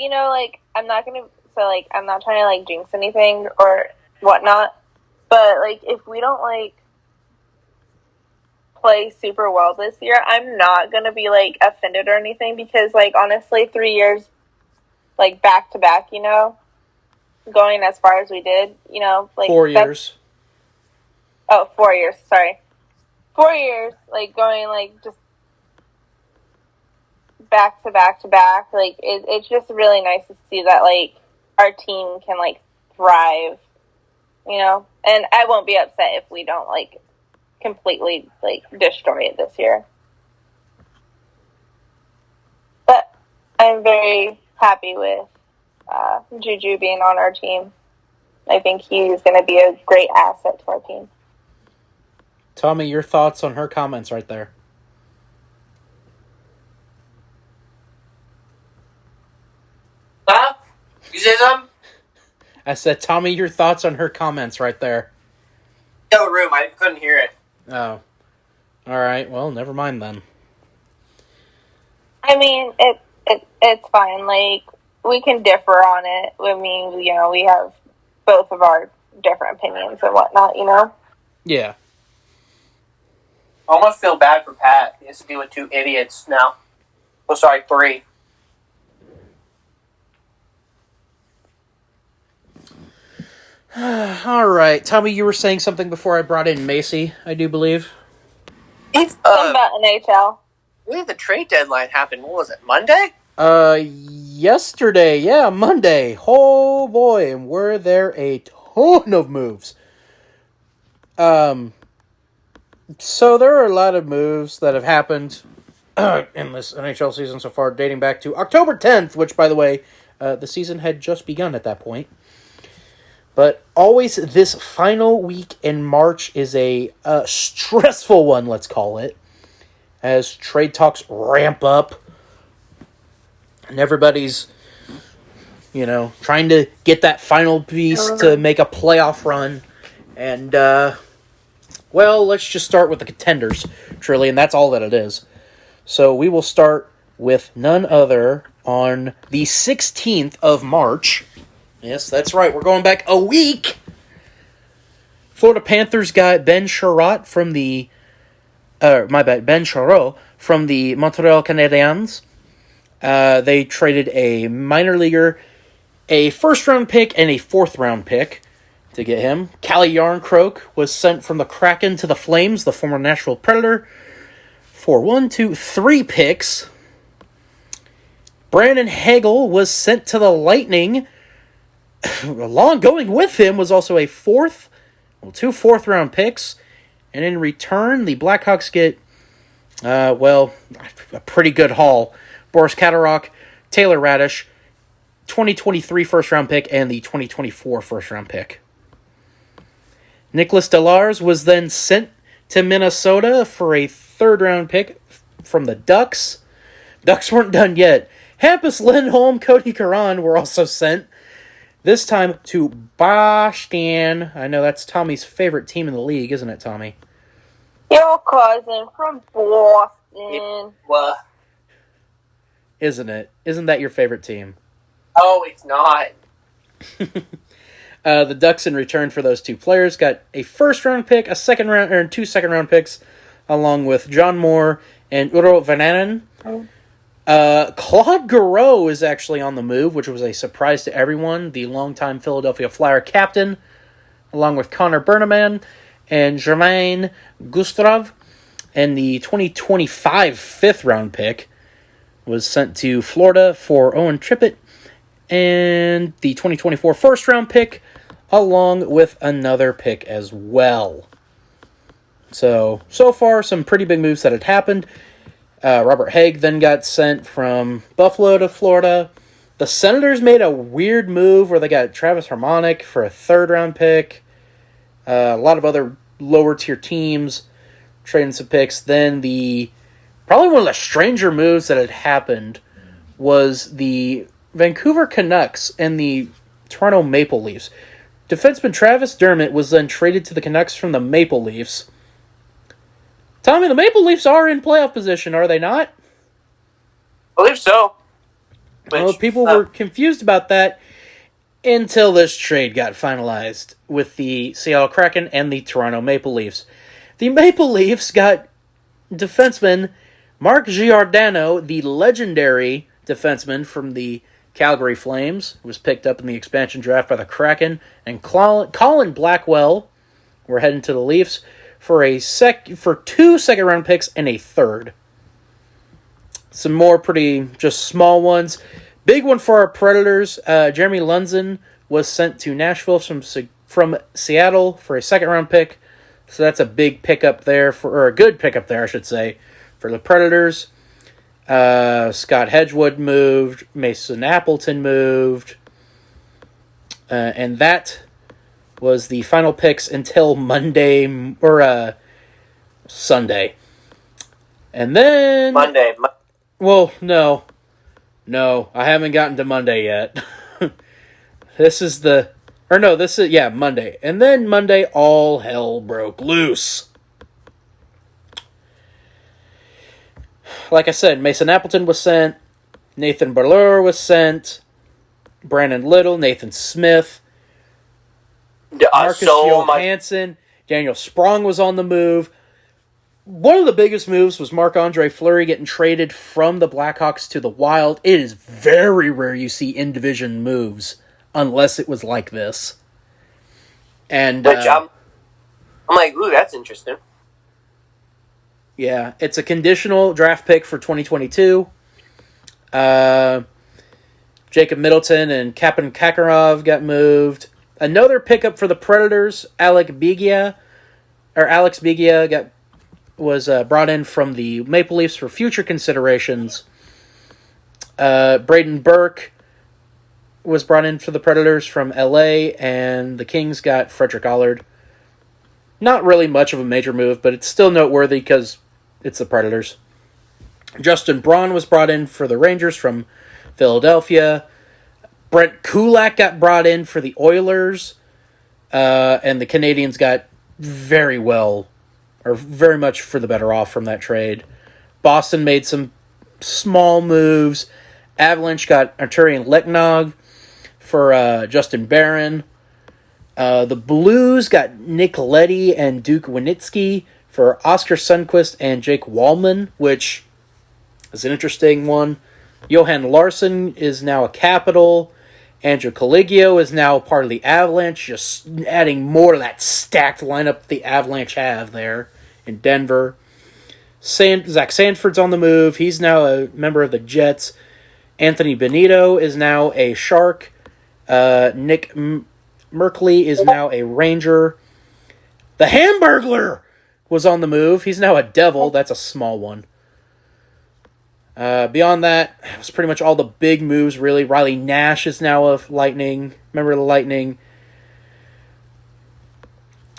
I'm not going to, I'm not trying to, jinx anything or whatnot. But, if we don't, play super well this year, I'm not going to be, offended or anything because, honestly, 3 years, back-to-back, going as far as we did, 4 years. Oh, 4 years, sorry. 4 years, like, going, like, just back to back to back. Like, it's just really nice to see that, like, our team can, like, thrive, you know? And I won't be upset if we don't, like, completely, like, destroy it this year. But I'm very happy with Juju being on our team. I think he's going to be a great asset to our team. Tommy, your thoughts on her comments right there? Huh? You say something? I said, Tommy, your thoughts on her comments right there. No room. I couldn't hear it. Oh. All right. Well, never mind then. I mean, it's fine. Like, we can differ on it. I mean, you know, we have both of our different opinions and whatnot, you know? Yeah. I almost feel bad for Pat. He has to deal with 2 idiots now. Oh, sorry, 3. All right. Tommy, you were saying something before I brought in Macy, I do believe. It's, Something about NHL. when did the trade deadline happen? What was it, Monday? Yesterday. Yeah, Monday. Oh, boy. And were there a ton of moves. So there are a lot of moves that have happened in this NHL season so far, dating back to October 10th, which, by the way, the season had just begun at that point. But always this final week in March is a stressful one, let's call it, as trade talks ramp up. And everybody's, you know, trying to get that final piece to make a playoff run. And, well, let's just start with the contenders, truly, and that's all that it is. So we will start with none other on the 16th of March. Yes, that's right. We're going back a week. Florida Panthers got Ben Sherratt from the... Ben Chariot from the Montreal Canadiens. They traded a minor leaguer, a first-round pick, and a fourth-round pick to get him. Calle Jarnkrok was sent from the Kraken to the Flames, the former Nashville Predator, for 3 picks. Brandon Hagel was sent to the Lightning. Along going with him was also 2 fourth-round picks. And in return, the Blackhawks get, a pretty good haul. Boris Katarok, Taylor Radish, 2023 first-round pick, and the 2024 first-round pick. Nicholas Delars was then sent to Minnesota for a third-round pick from the Ducks. Ducks weren't done yet. Hampus Lindholm, Cody Curran were also sent. This time to Boston. I know that's Tommy's favorite team in the league, isn't it, Tommy? Your cousin from Boston. What? Isn't it? Isn't that your favorite team? Oh, it's not. The Ducks, in return for those 2 players, got a first-round pick, a second-round, or 2 second-round picks, along with John Moore and Uro Vananen. Claude Giroux is actually on the move, which was a surprise to everyone. The longtime Philadelphia Flyer captain, along with Connor Berneman and Jermaine Gustav. And the 2025 fifth-round pick was sent to Florida for Owen Trippett. And the 2024 first-round pick, along with another pick as well. So far, some pretty big moves that had happened. Robert Haig then got sent from Buffalo to Florida. The Senators made a weird move where they got Travis Harmonic for a third-round pick. A lot of other lower-tier teams trading some picks. Then probably one of the stranger moves that had happened was the Vancouver Canucks and the Toronto Maple Leafs. Defenseman Travis Dermott was then traded to the Canucks from the Maple Leafs. Tommy, the Maple Leafs are in playoff position, are they not? I believe so. Well, people were confused about that until this trade got finalized with the Seattle Kraken and the Toronto Maple Leafs. The Maple Leafs got defenseman Mark Giordano, the legendary defenseman from the Calgary Flames, who was picked up in the expansion draft by the Kraken, and Colin Blackwell, we're heading to the Leafs, for 2 second-round picks and a third. Some more pretty just small ones. Big one for our Predators. Jeremy Lundzen was sent to Nashville from Seattle for a second-round pick. So that's a big pickup there, or a good pickup there, I should say, for the Predators. Scott Hedgewood moved. Mason Appleton moved. And that was the final picks until Monday, or Sunday. And then... Monday. Well, no. No, I haven't gotten to Monday yet. Monday. And then Monday, all hell broke loose. Like I said, Mason Appleton was sent. Nathan Berleur was sent. Brandon Little, Nathan Smith. Marcus Johansson. Daniel Sprong was on the move. One of the biggest moves was Marc-Andre Fleury getting traded from the Blackhawks to the Wild. It is very rare you see in-division moves, unless it was like this. And which I'm like, ooh, that's interesting. Yeah, it's a conditional draft pick for 2022. Jacob Middleton and Kapan Kakarov got moved. Another pickup for the Predators, Alex Bigia was brought in from the Maple Leafs for future considerations. Braden Burke was brought in for the Predators from LA, and the Kings got Frederick Allard. Not really much of a major move, but it's still noteworthy because it's the Predators. Justin Braun was brought in for the Rangers from Philadelphia. Brent Kulak got brought in for the Oilers. And the Canadians got very much for the better off from that trade. Boston made some small moves. Avalanche got Arturian Leknog for Justin Barron. The Blues got Nick Leddy and Duke Winitsky for Oscar Sundquist and Jake Wallman, which is an interesting one. Johan Larsson is now a Capital. Andrew Colligio is now part of the Avalanche, just adding more to that stacked lineup the Avalanche have there in Denver. Zach Sanford's on the move. He's now a member of the Jets. Anthony Benito is now a Shark. Nick Merkley is now a Ranger. The Hamburglar was on the move. He's now a Devil. That's a small one. Beyond that, it was pretty much all the big moves, really. Riley Nash is now a Lightning. Member of the Lightning.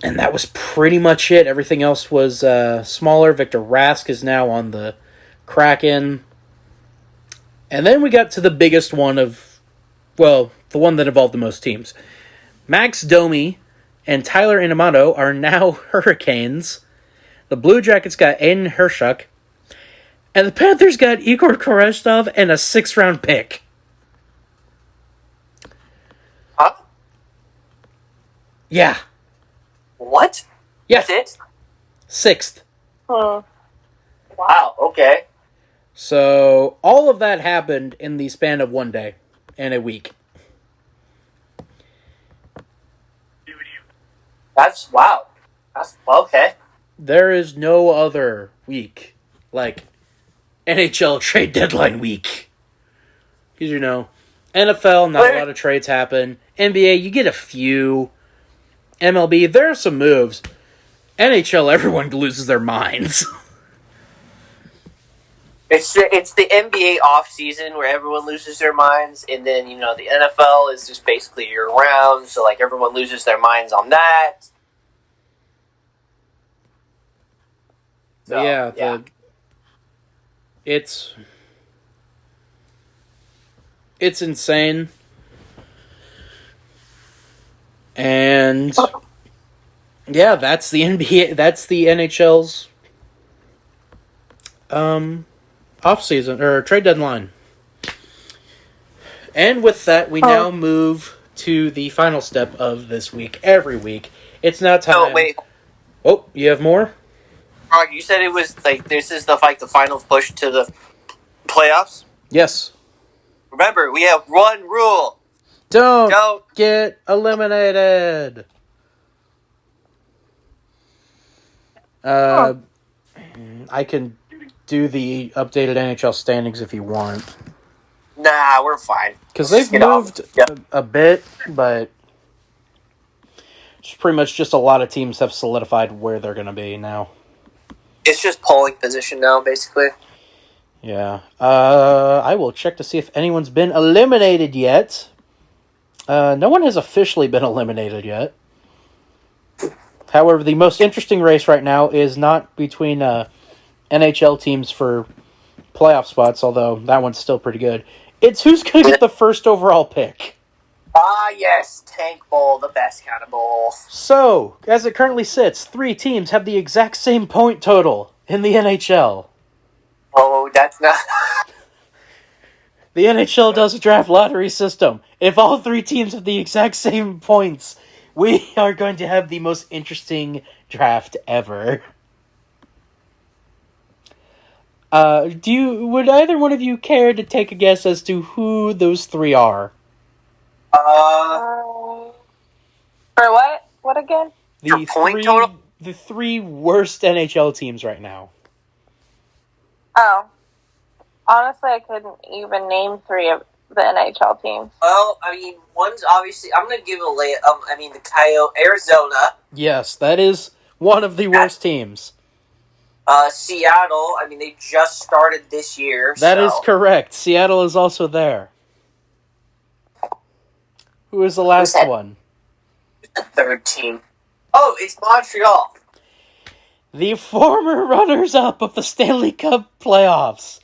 And that was pretty much it. Everything else was smaller. Victor Rask is now on the Kraken. And then we got to the biggest one of, well, the one that involved the most teams. Max Domi and Tyler Inamoto are now Hurricanes. The Blue Jackets got Aiden Hershuk. And the Panthers got Igor Koreshkov and a 6th-round pick. Huh? Yeah. What? Yes. That's it? 6th. Hmm. Wow, okay. So, all of that happened in the span of one day and a week. That's, wow. That's, okay. There is no other week like NHL trade deadline week. Because, you know, NFL, not a lot of trades happen. NBA, you get a few. MLB, there are some moves. NHL, everyone loses their minds. It's the NBA off season where everyone loses their minds, and then, you know, the NFL is just basically year round, so like everyone loses their minds on that. So, yeah. It's insane. And yeah, that's the NBA, that's the NHL's off season or trade deadline. And with that, we now move to the final step of this week. Every week, it's now time. Oh wait, oh, you have more? Rod, you said it was like this is the final push to the playoffs. Yes. Remember, we have one rule. Don't get eliminated. I can do the updated NHL standings if you want. Nah, we're fine. Because Let's they've get off. moved Yeah. a bit, but it's pretty much just a lot of teams have solidified where they're going to be now. It's just polling position now, basically. Yeah. I will check to see if anyone's been eliminated yet. No one has officially been eliminated yet. However, the most interesting race right now is not between NHL teams for playoff spots, although that one's still pretty good. It's who's going to get the first overall pick. Ah, yes, Tank Bowl, the best kind of bowl. So, as it currently sits, 3 teams have the exact same point total in the NHL. Oh, that's not... The NHL does a draft lottery system. If all 3 teams have the exact same points, we are going to have the most interesting draft ever. Would either one of you care to take a guess as to who those 3 are? For what? What again? Your point total? The 3 worst NHL teams right now. Oh. Honestly, I couldn't even name 3 of the NHL teams. Well, I mean, one's obviously... I'm going to give the Coyote... Arizona. Yes, that is one of the worst teams. Seattle, I mean, they just started this year. That is correct. Seattle is also there. Who is the last one? The third team. Oh, it's Montreal. The former runners-up of the Stanley Cup playoffs.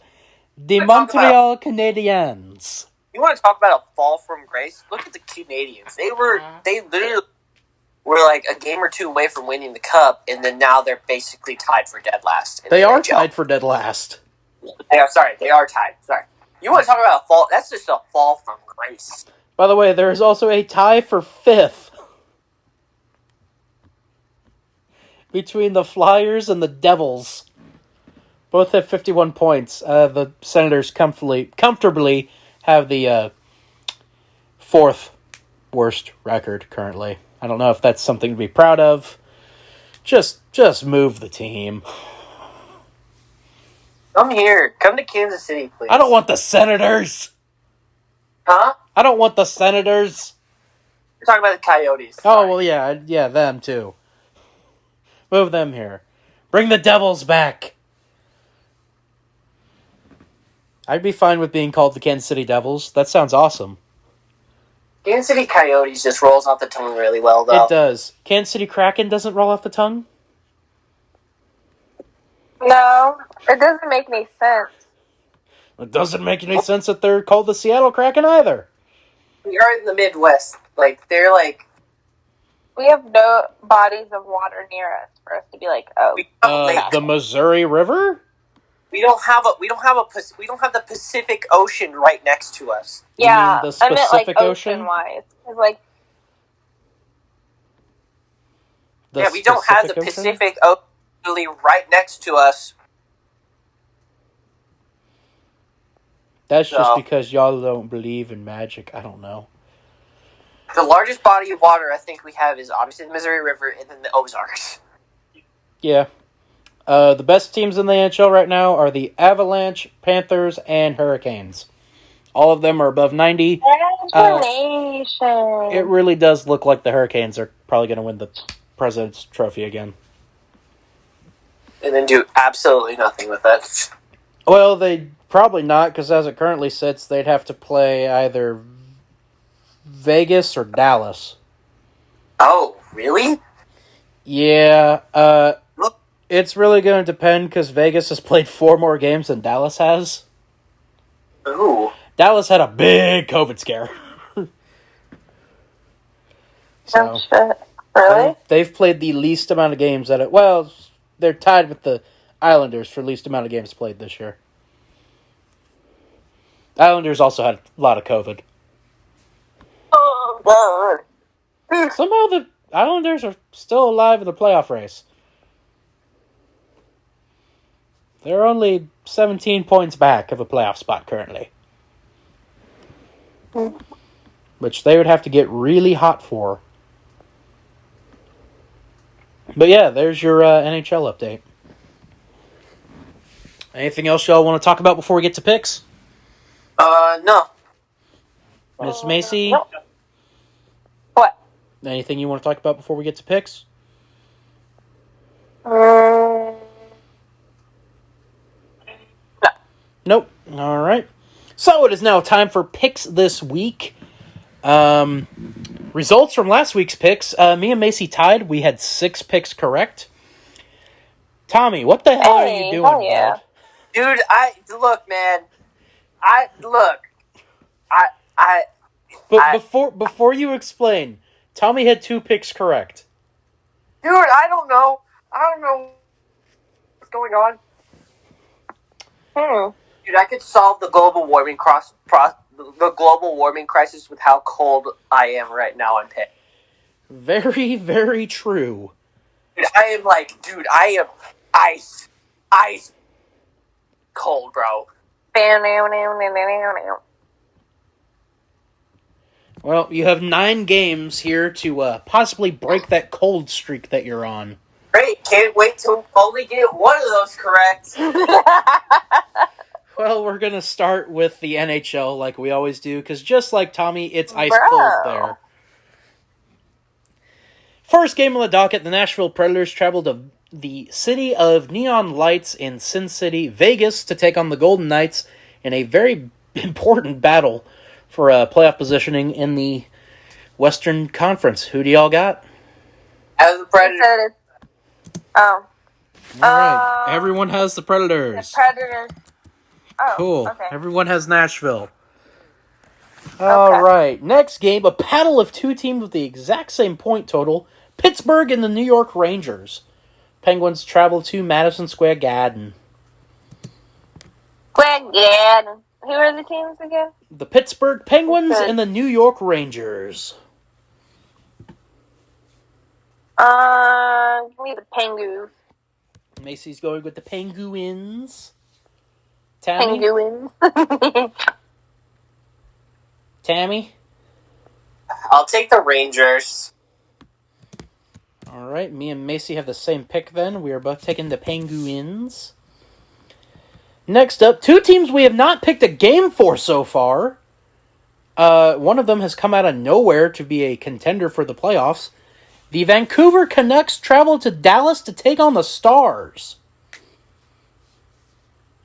The Montreal Canadiens. You want to talk about a fall from grace? Look at the Canadians. They literally were like a game or 2 away from winning the cup, and then now they're basically tied for dead last. They are tied for dead last. They are tied. Sorry. You want to talk about a fall? That's just a fall from grace. By the way, there is also a tie for 5th between the Flyers and the Devils. Both have 51 points. The Senators comfortably have the 4th worst record currently. I don't know if that's something to be proud of. Just move the team. Come here. Come to Kansas City, please. I don't want the Senators. Huh? I don't want the Senators. You're talking about the Coyotes. Oh, well, yeah, them too. Move them here. Bring the Devils back. I'd be fine with being called the Kansas City Devils. That sounds awesome. Kansas City Coyotes just rolls off the tongue really well, though. It does. Kansas City Kraken doesn't roll off the tongue? No, it doesn't make any sense. It doesn't make any sense that they're called the Seattle Kraken either. We are in the Midwest. They're like... We have no bodies of water near us for us to be like, oh. The Missouri River? We don't have the Pacific Ocean right next to us. Yeah, the I meant like Pacific Ocean? ocean-wise. Like, We don't have the Pacific Ocean really right next to us. That's just because y'all don't believe in magic. I don't know. The largest body of water I think we have is obviously the Missouri River and then the Ozarks. Yeah. The best teams in the NHL right now are the Avalanche, Panthers, and Hurricanes. All of them are above 90. Congratulations. It really does look like the Hurricanes are probably going to win the President's Trophy again. And then do absolutely nothing with it. Well, they probably not, because as it currently sits, they'd have to play either Vegas or Dallas. Oh, really? Yeah, it's really going to depend, because Vegas has played 4 more games than Dallas has. Ooh. Dallas had a big COVID scare. Oh, shit. Really? They've played the least amount of games they're tied with the Islanders for least amount of games played this year. Islanders also had a lot of COVID. Oh, God. Somehow the Islanders are still alive in the playoff race. They're only 17 points back of a playoff spot currently. Which they would have to get really hot for. But yeah, there's your NHL update. Anything else y'all want to talk about before we get to picks? No. Miss Macy? No. What? Anything you want to talk about before we get to picks? No. Nope. All right. So it is now time for picks this week. Results from last week's picks. Me and Macy tied. We had 6 picks correct. Tommy, what the hell are you doing, hell yeah. bud? Dude, look, man. But before you explain, Tommy had 2 picks correct. Dude, I don't know what's going on. Dude, I could solve the global warming crisis with how cold I am right now in Pitt. Very, very true. Dude, I am ice cold, bro. Well, you have 9 games here to possibly break that cold streak that you're on. Great, can't wait to only get one of those correct. Well, we're going to start with the NHL like we always do, because just like Tommy, it's ice Bro. cold there. First game on the docket, the Nashville Predators traveled to the city of neon lights in Sin City, Vegas, to take on the Golden Knights in a very important battle for playoff positioning in the Western Conference. Who do y'all got? As the Predator. Oh. All right. Everyone has the Predators. The Predators. Oh, Cool. okay. Everyone has Nashville. All right. Next game, a battle of 2 teams with the exact same point total. Pittsburgh and the New York Rangers. Penguins travel to Madison Square Garden. Who are the teams again? The Pittsburgh Penguins and the New York Rangers. Give me the Penguins. Macy's going with the Penguins. Tammy? Penguins. Tammy? I'll take the Rangers. All right, me and Macy have the same pick then. We are both taking the Penguins. Next up, 2 teams we have not picked a game for so far. One of them has come out of nowhere to be a contender for the playoffs. The Vancouver Canucks travel to Dallas to take on the Stars.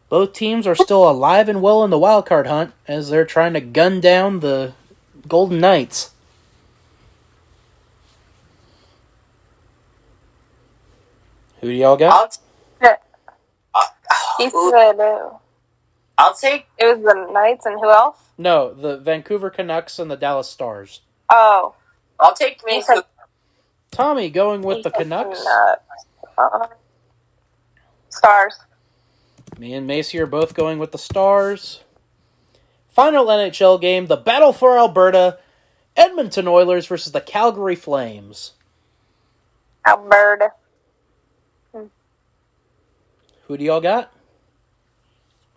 Both teams are still alive and well in the wildcard hunt as they're trying to gun down the Golden Knights. Who do y'all got? I'll take... It was the Knights and who else? No, the Vancouver Canucks and the Dallas Stars. Oh. I'll take Vancouver. Tommy going with the Canucks. Stars. Me and Macy are both going with the Stars. Final NHL game, the battle for Alberta. Edmonton Oilers versus the Calgary Flames. Alberta. Who do y'all got?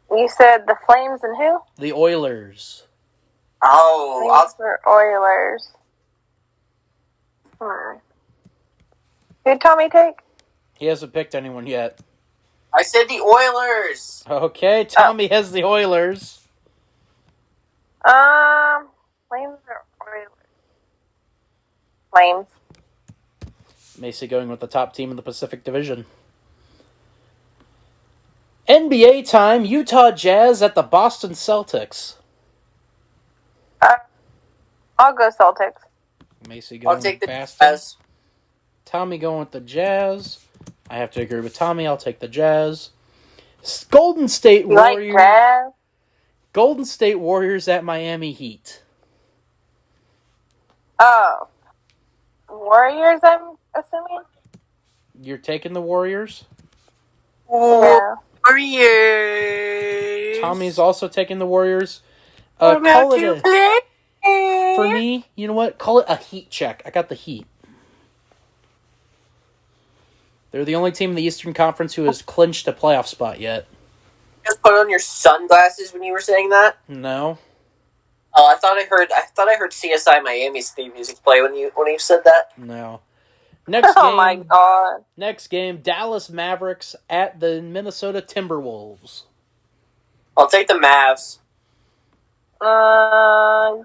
You said the Flames and who? The Oilers. Flames or Oilers. Who'd Tommy take? He hasn't picked anyone yet. I said the Oilers. Okay, Tommy has the Oilers. Flames or Oilers? Flames. Macy going with the top team in the Pacific Division. NBA time, Utah Jazz at the Boston Celtics. I'll go Celtics. Macy going I'll take the with Boston. Jazz. Tommy going with the Jazz. I have to agree with Tommy. I'll take the Jazz. Golden State Warriors. Like Jazz? Golden State Warriors at Miami Heat. Oh. Warriors, I'm assuming? You're taking the Warriors? Yeah. Warriors. Tommy's also taking the Warriors. Call it for me, you know what? Call it a Heat check. I got the Heat. They're the only team in the Eastern Conference who has clinched a playoff spot yet. Just put on your sunglasses when you were saying that? No. Oh, I thought I heard CSI Miami's theme music play when you said that. No. Next Oh my game. god. Next game, Dallas Mavericks at the Minnesota Timberwolves. I'll take the Mavs.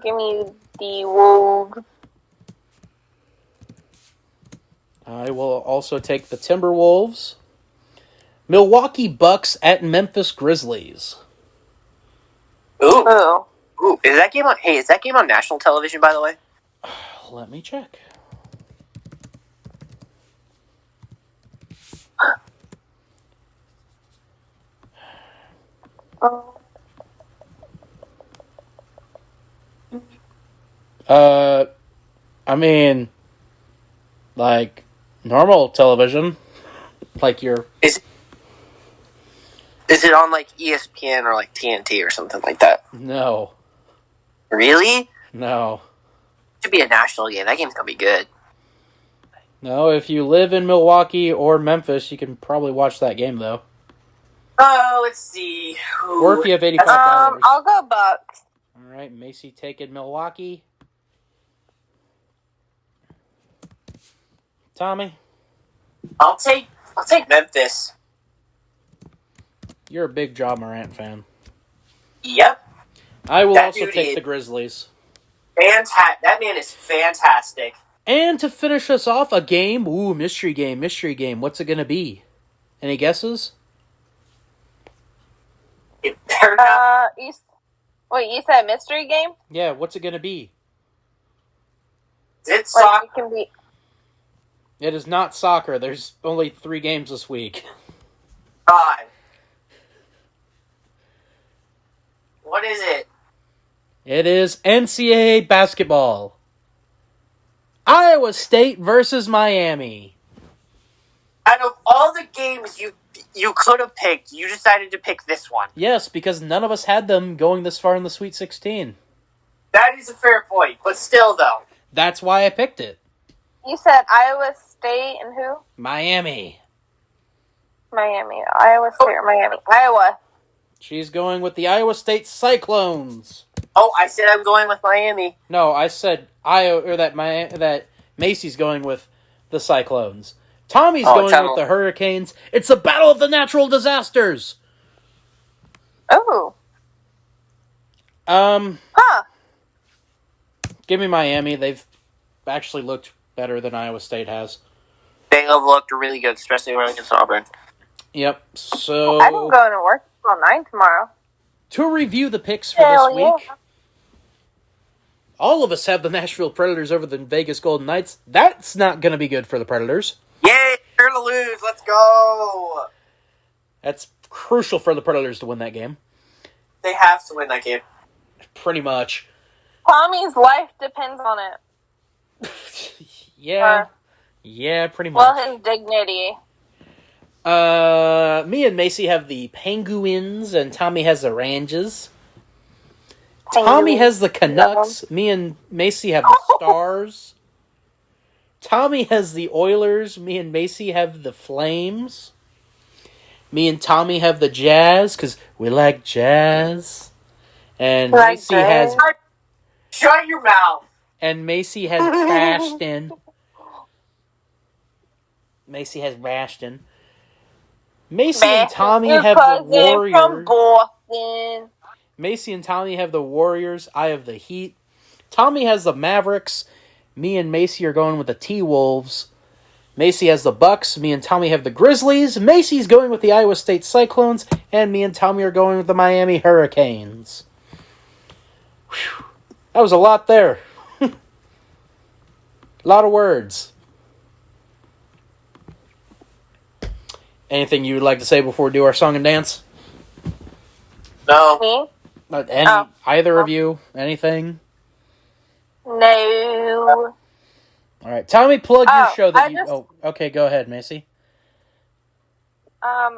Give me the Wolves. I will also take the Timberwolves. Milwaukee Bucks at Memphis Grizzlies. Ooh. Ooh. Ooh. Is that game on national television, by the way? Let me check. I mean, like, normal television. Like your... Is it on, like, ESPN or, like, TNT or something like that? No. Really? No. It should be a national game. That game's gonna be good. No, if you live in Milwaukee or Memphis, you can probably watch that game, though. Oh, let's see. Ooh. Or if you have $85. I'll go Bucks. All right, Macy taking Milwaukee. Tommy? I'll take Memphis. You're a big Ja Morant fan. Yep. I will That also dude take is- the Grizzlies. That man is fantastic. And to finish us off, a game. Ooh, mystery game. What's it going to be? Any guesses? It better not. You said mystery game? Yeah, what's it going to be? Is it Like, soccer? it can be... It is not soccer. There's only 3 games this week. God. What is it? It is NCAA basketball. Iowa State versus Miami. Out of all the games you could have picked, you decided to pick this one. Yes, because none of us had them going this far in the Sweet 16. That is a fair point, but still, though. That's why I picked it. You said Iowa State and who? Miami. Miami. Iowa State or Miami? Iowa. She's going with the Iowa State Cyclones. Oh, I said I'm going with Miami. No, I said that Macy's going with the Cyclones. Tommy's going with the Hurricanes. It's a battle of the natural disasters. Oh. Huh. Give me Miami. They've actually looked better than Iowa State has. They have looked really good, especially when against Auburn. Yep. So I'm going to work till 9 tomorrow. to review the picks for Hell this week, yeah. all of us have the Nashville Predators over the Vegas Golden Knights. That's not going to be good for the Predators. Yay! They're to lose. Let's go. That's crucial for the Predators to win that game. They have to win that game. Pretty much. Tommy's life depends on it. Yeah, pretty much. Well, his dignity. Me and Macy have the Penguins, and Tommy has the Rangers. Tommy has the Canucks. Me and Macy have the Stars. Tommy has the Oilers. Me and Macy have the Flames. Me and Tommy have the Jazz, because we like jazz. And Macy has... Shut your mouth. And Macy has Boston. Macy has Boston. Macy and Tommy have the Warriors. From Boston. Macy and Tommy have the Warriors. I have the Heat. Tommy has the Mavericks. Me and Macy are going with the T-Wolves. Macy has the Bucks. Me and Tommy have the Grizzlies. Macy's going with the Iowa State Cyclones. And me and Tommy are going with the Miami Hurricanes. Whew. That was a lot there. A lot of words. Anything you would like to say before we do our song and dance? No. Me? Either of you? Anything? No. All right, Tommy, plug your show that I Oh, okay, go ahead, Macy. I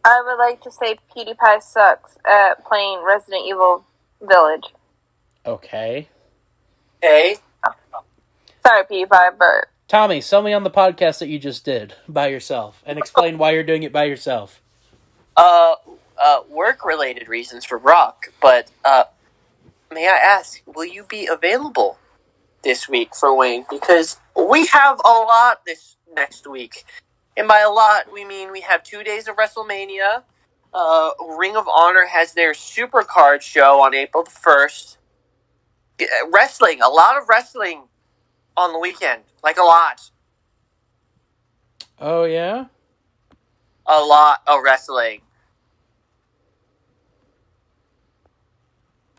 would like to say PewDiePie sucks at playing Resident Evil Village. Okay. Okay. Sorry, PewDiePie, but... Tommy, sell me on the podcast that you just did by yourself and explain why you're doing it by yourself. Work-related reasons for Brock, but, may I ask, will you be available this week for Wayne because we have a lot this next week. And by a lot, we mean we have 2 days of WrestleMania. Ring of Honor has their Supercard show on April the 1st. Wrestling, a lot of wrestling on the weekend. Like a lot. Oh, yeah? A lot of wrestling.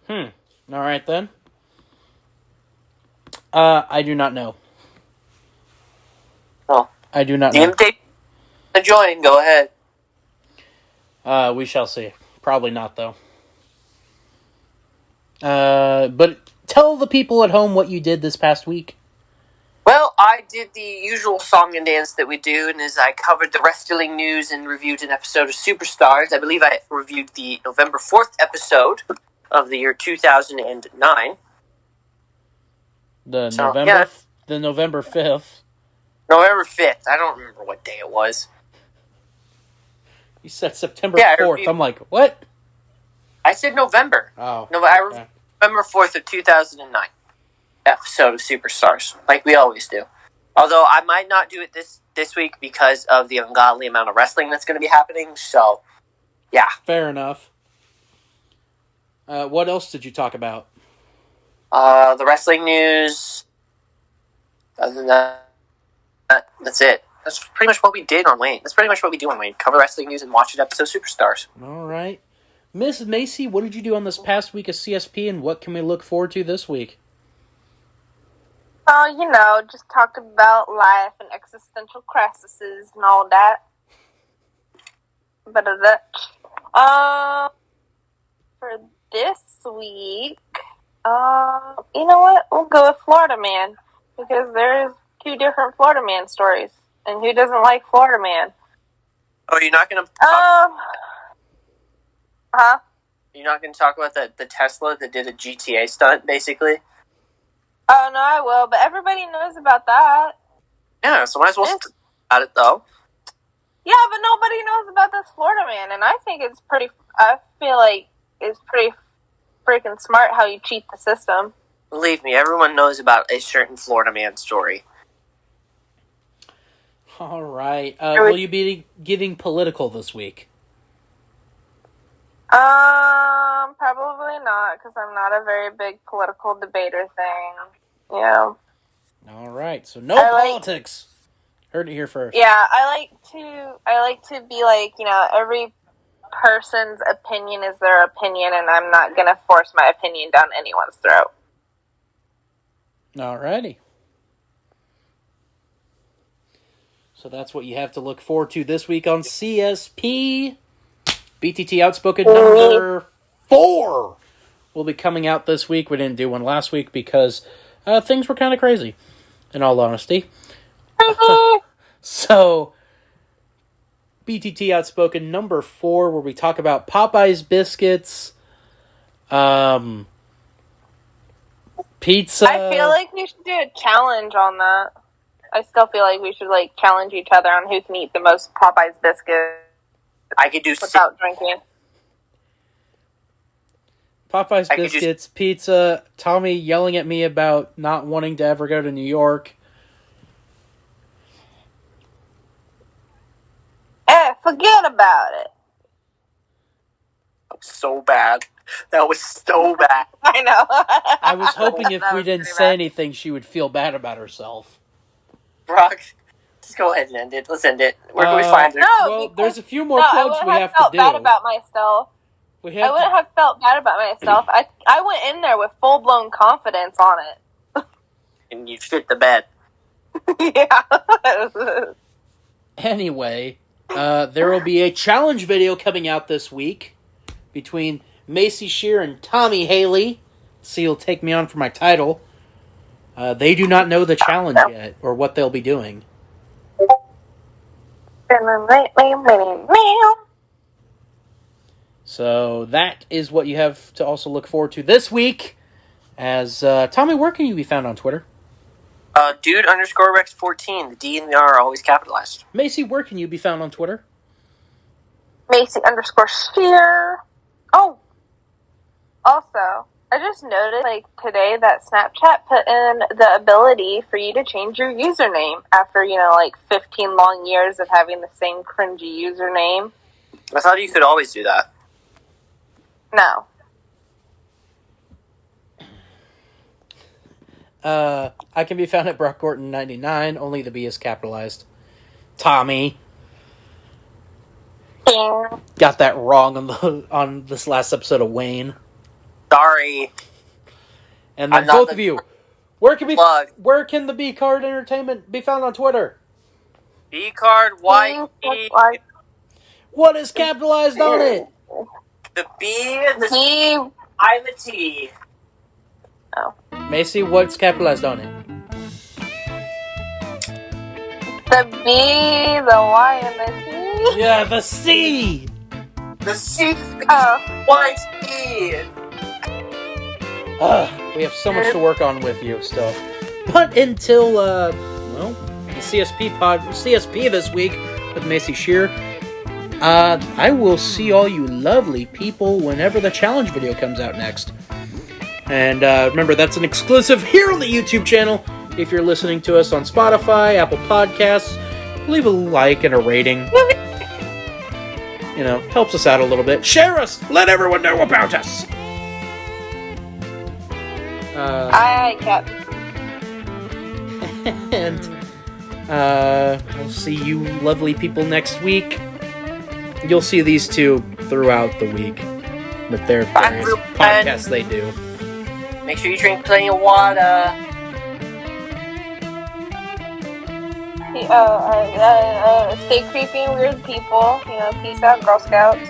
All right, then. I do not know. Oh. I do not The know. invitation to join, go ahead. We shall see. Probably not, though. But tell the people at home what you did this past week. Well, I did the usual song and dance that we do, and as I covered the wrestling news and reviewed an episode of Superstars, I believe I reviewed the November 4th episode of the year 2009. The So, November, yeah. the November 5th. November 5th. I don't remember what day it was. You said September Yeah, I 4th. reviewed- I'm like, what? I said November. Oh. No, I okay. November 4th of 2009 episode of Superstars, like we always do. Although I might not do it this week because of the ungodly amount of wrestling that's going to be happening, so, yeah. Fair enough. What else did you talk about? The wrestling news. Other than that, that's it. That's pretty much what we did on Wayne. That's pretty much what we do on Wayne. Cover wrestling news and watch an episode of Superstars. All right. Miss Macy, what did you do on this past week of CSP, and what can we look forward to this week? Oh, just talked about life and existential crises and all that. But for this week, you know what? We'll go with Florida Man because there's 2 different Florida Man stories, and who doesn't like Florida Man? Oh, you're not going to talk? You're not going to talk about the Tesla that did a GTA stunt, basically? Oh, no, I will, but everybody knows about that. Yeah, so might as well talk about it, though. Yeah, but nobody knows about this Florida Man, and I feel like it's pretty freaking smart how you cheat the system. Believe me, everyone knows about a certain Florida Man story. All right. Will you be getting political this week? Probably not, because I'm not a very big political debater thing. Yeah. All right. So no politics. Heard it here first. Yeah, I like to be like, every person's opinion is their opinion, and I'm not gonna force my opinion down anyone's throat. All righty. So that's what you have to look forward to this week on CSP. BTT Outspoken number 4 will be coming out this week. We didn't do one last week because things were kind of crazy, in all honesty. So, BTT Outspoken number 4, where we talk about Popeye's biscuits, pizza. I feel like we should do a challenge on that. I still feel like we should challenge each other on who can eat the most Popeye's biscuits. I could do without drinking. Popeye's biscuits, pizza, Tommy yelling at me about not wanting to ever go to New York. Forget about it. So bad. That was so bad. I know. I was hoping if we didn't say anything, she would feel bad about herself. Brock, just go ahead and end it. Let's end it. Where can we find her? No, well, there's a few more plugs we have to do. I would have felt bad about myself. I wouldn't have felt bad about myself. I went in there with full-blown confidence on it. And you shit the bed. Yeah. Anyway, there will be a challenge video coming out this week between Macy Shear and Tommy Haley. So you'll take me on for my title. They do not know the challenge yet or what they'll be doing. So that is what you have to also look forward to this week. As Tommy, where can you be found on Twitter? Dude_Rex14. The D and the R are always capitalized. Macy, where can you be found on Twitter? Macy_Shear. Oh, also, I just noticed, like, today that Snapchat put in the ability for you to change your username after, 15 long years of having the same cringy username. I thought you could always do that. No. I can be found at Brock Gordon 99. Only the B is capitalized. Tommy. Ding. Got that wrong on this last episode of Wayne. Sorry. And then both of you, where can the B Card Entertainment be found on Twitter? B Card YE. What is capitalized on it? The B, the C, I, the T. Oh. Macy, what's capitalized on it? The B, the Y, and the T. Yeah, the C. The C. Oh. YT. We have so much to work on with you still. But until, the CSP this week with Macy Shear, I will see all you lovely people whenever the challenge video comes out next. And remember, that's an exclusive here on the YouTube channel. If you're listening to us on Spotify, Apple Podcasts, leave a like and a rating. Helps us out a little bit. Share us! Let everyone know about us! Aye, Cap. And I'll see you lovely people next week. You'll see these two throughout the week with their various podcasts they do. Make sure you drink plenty of water. Stay creepy and weird, people. Peace out, Girl Scouts.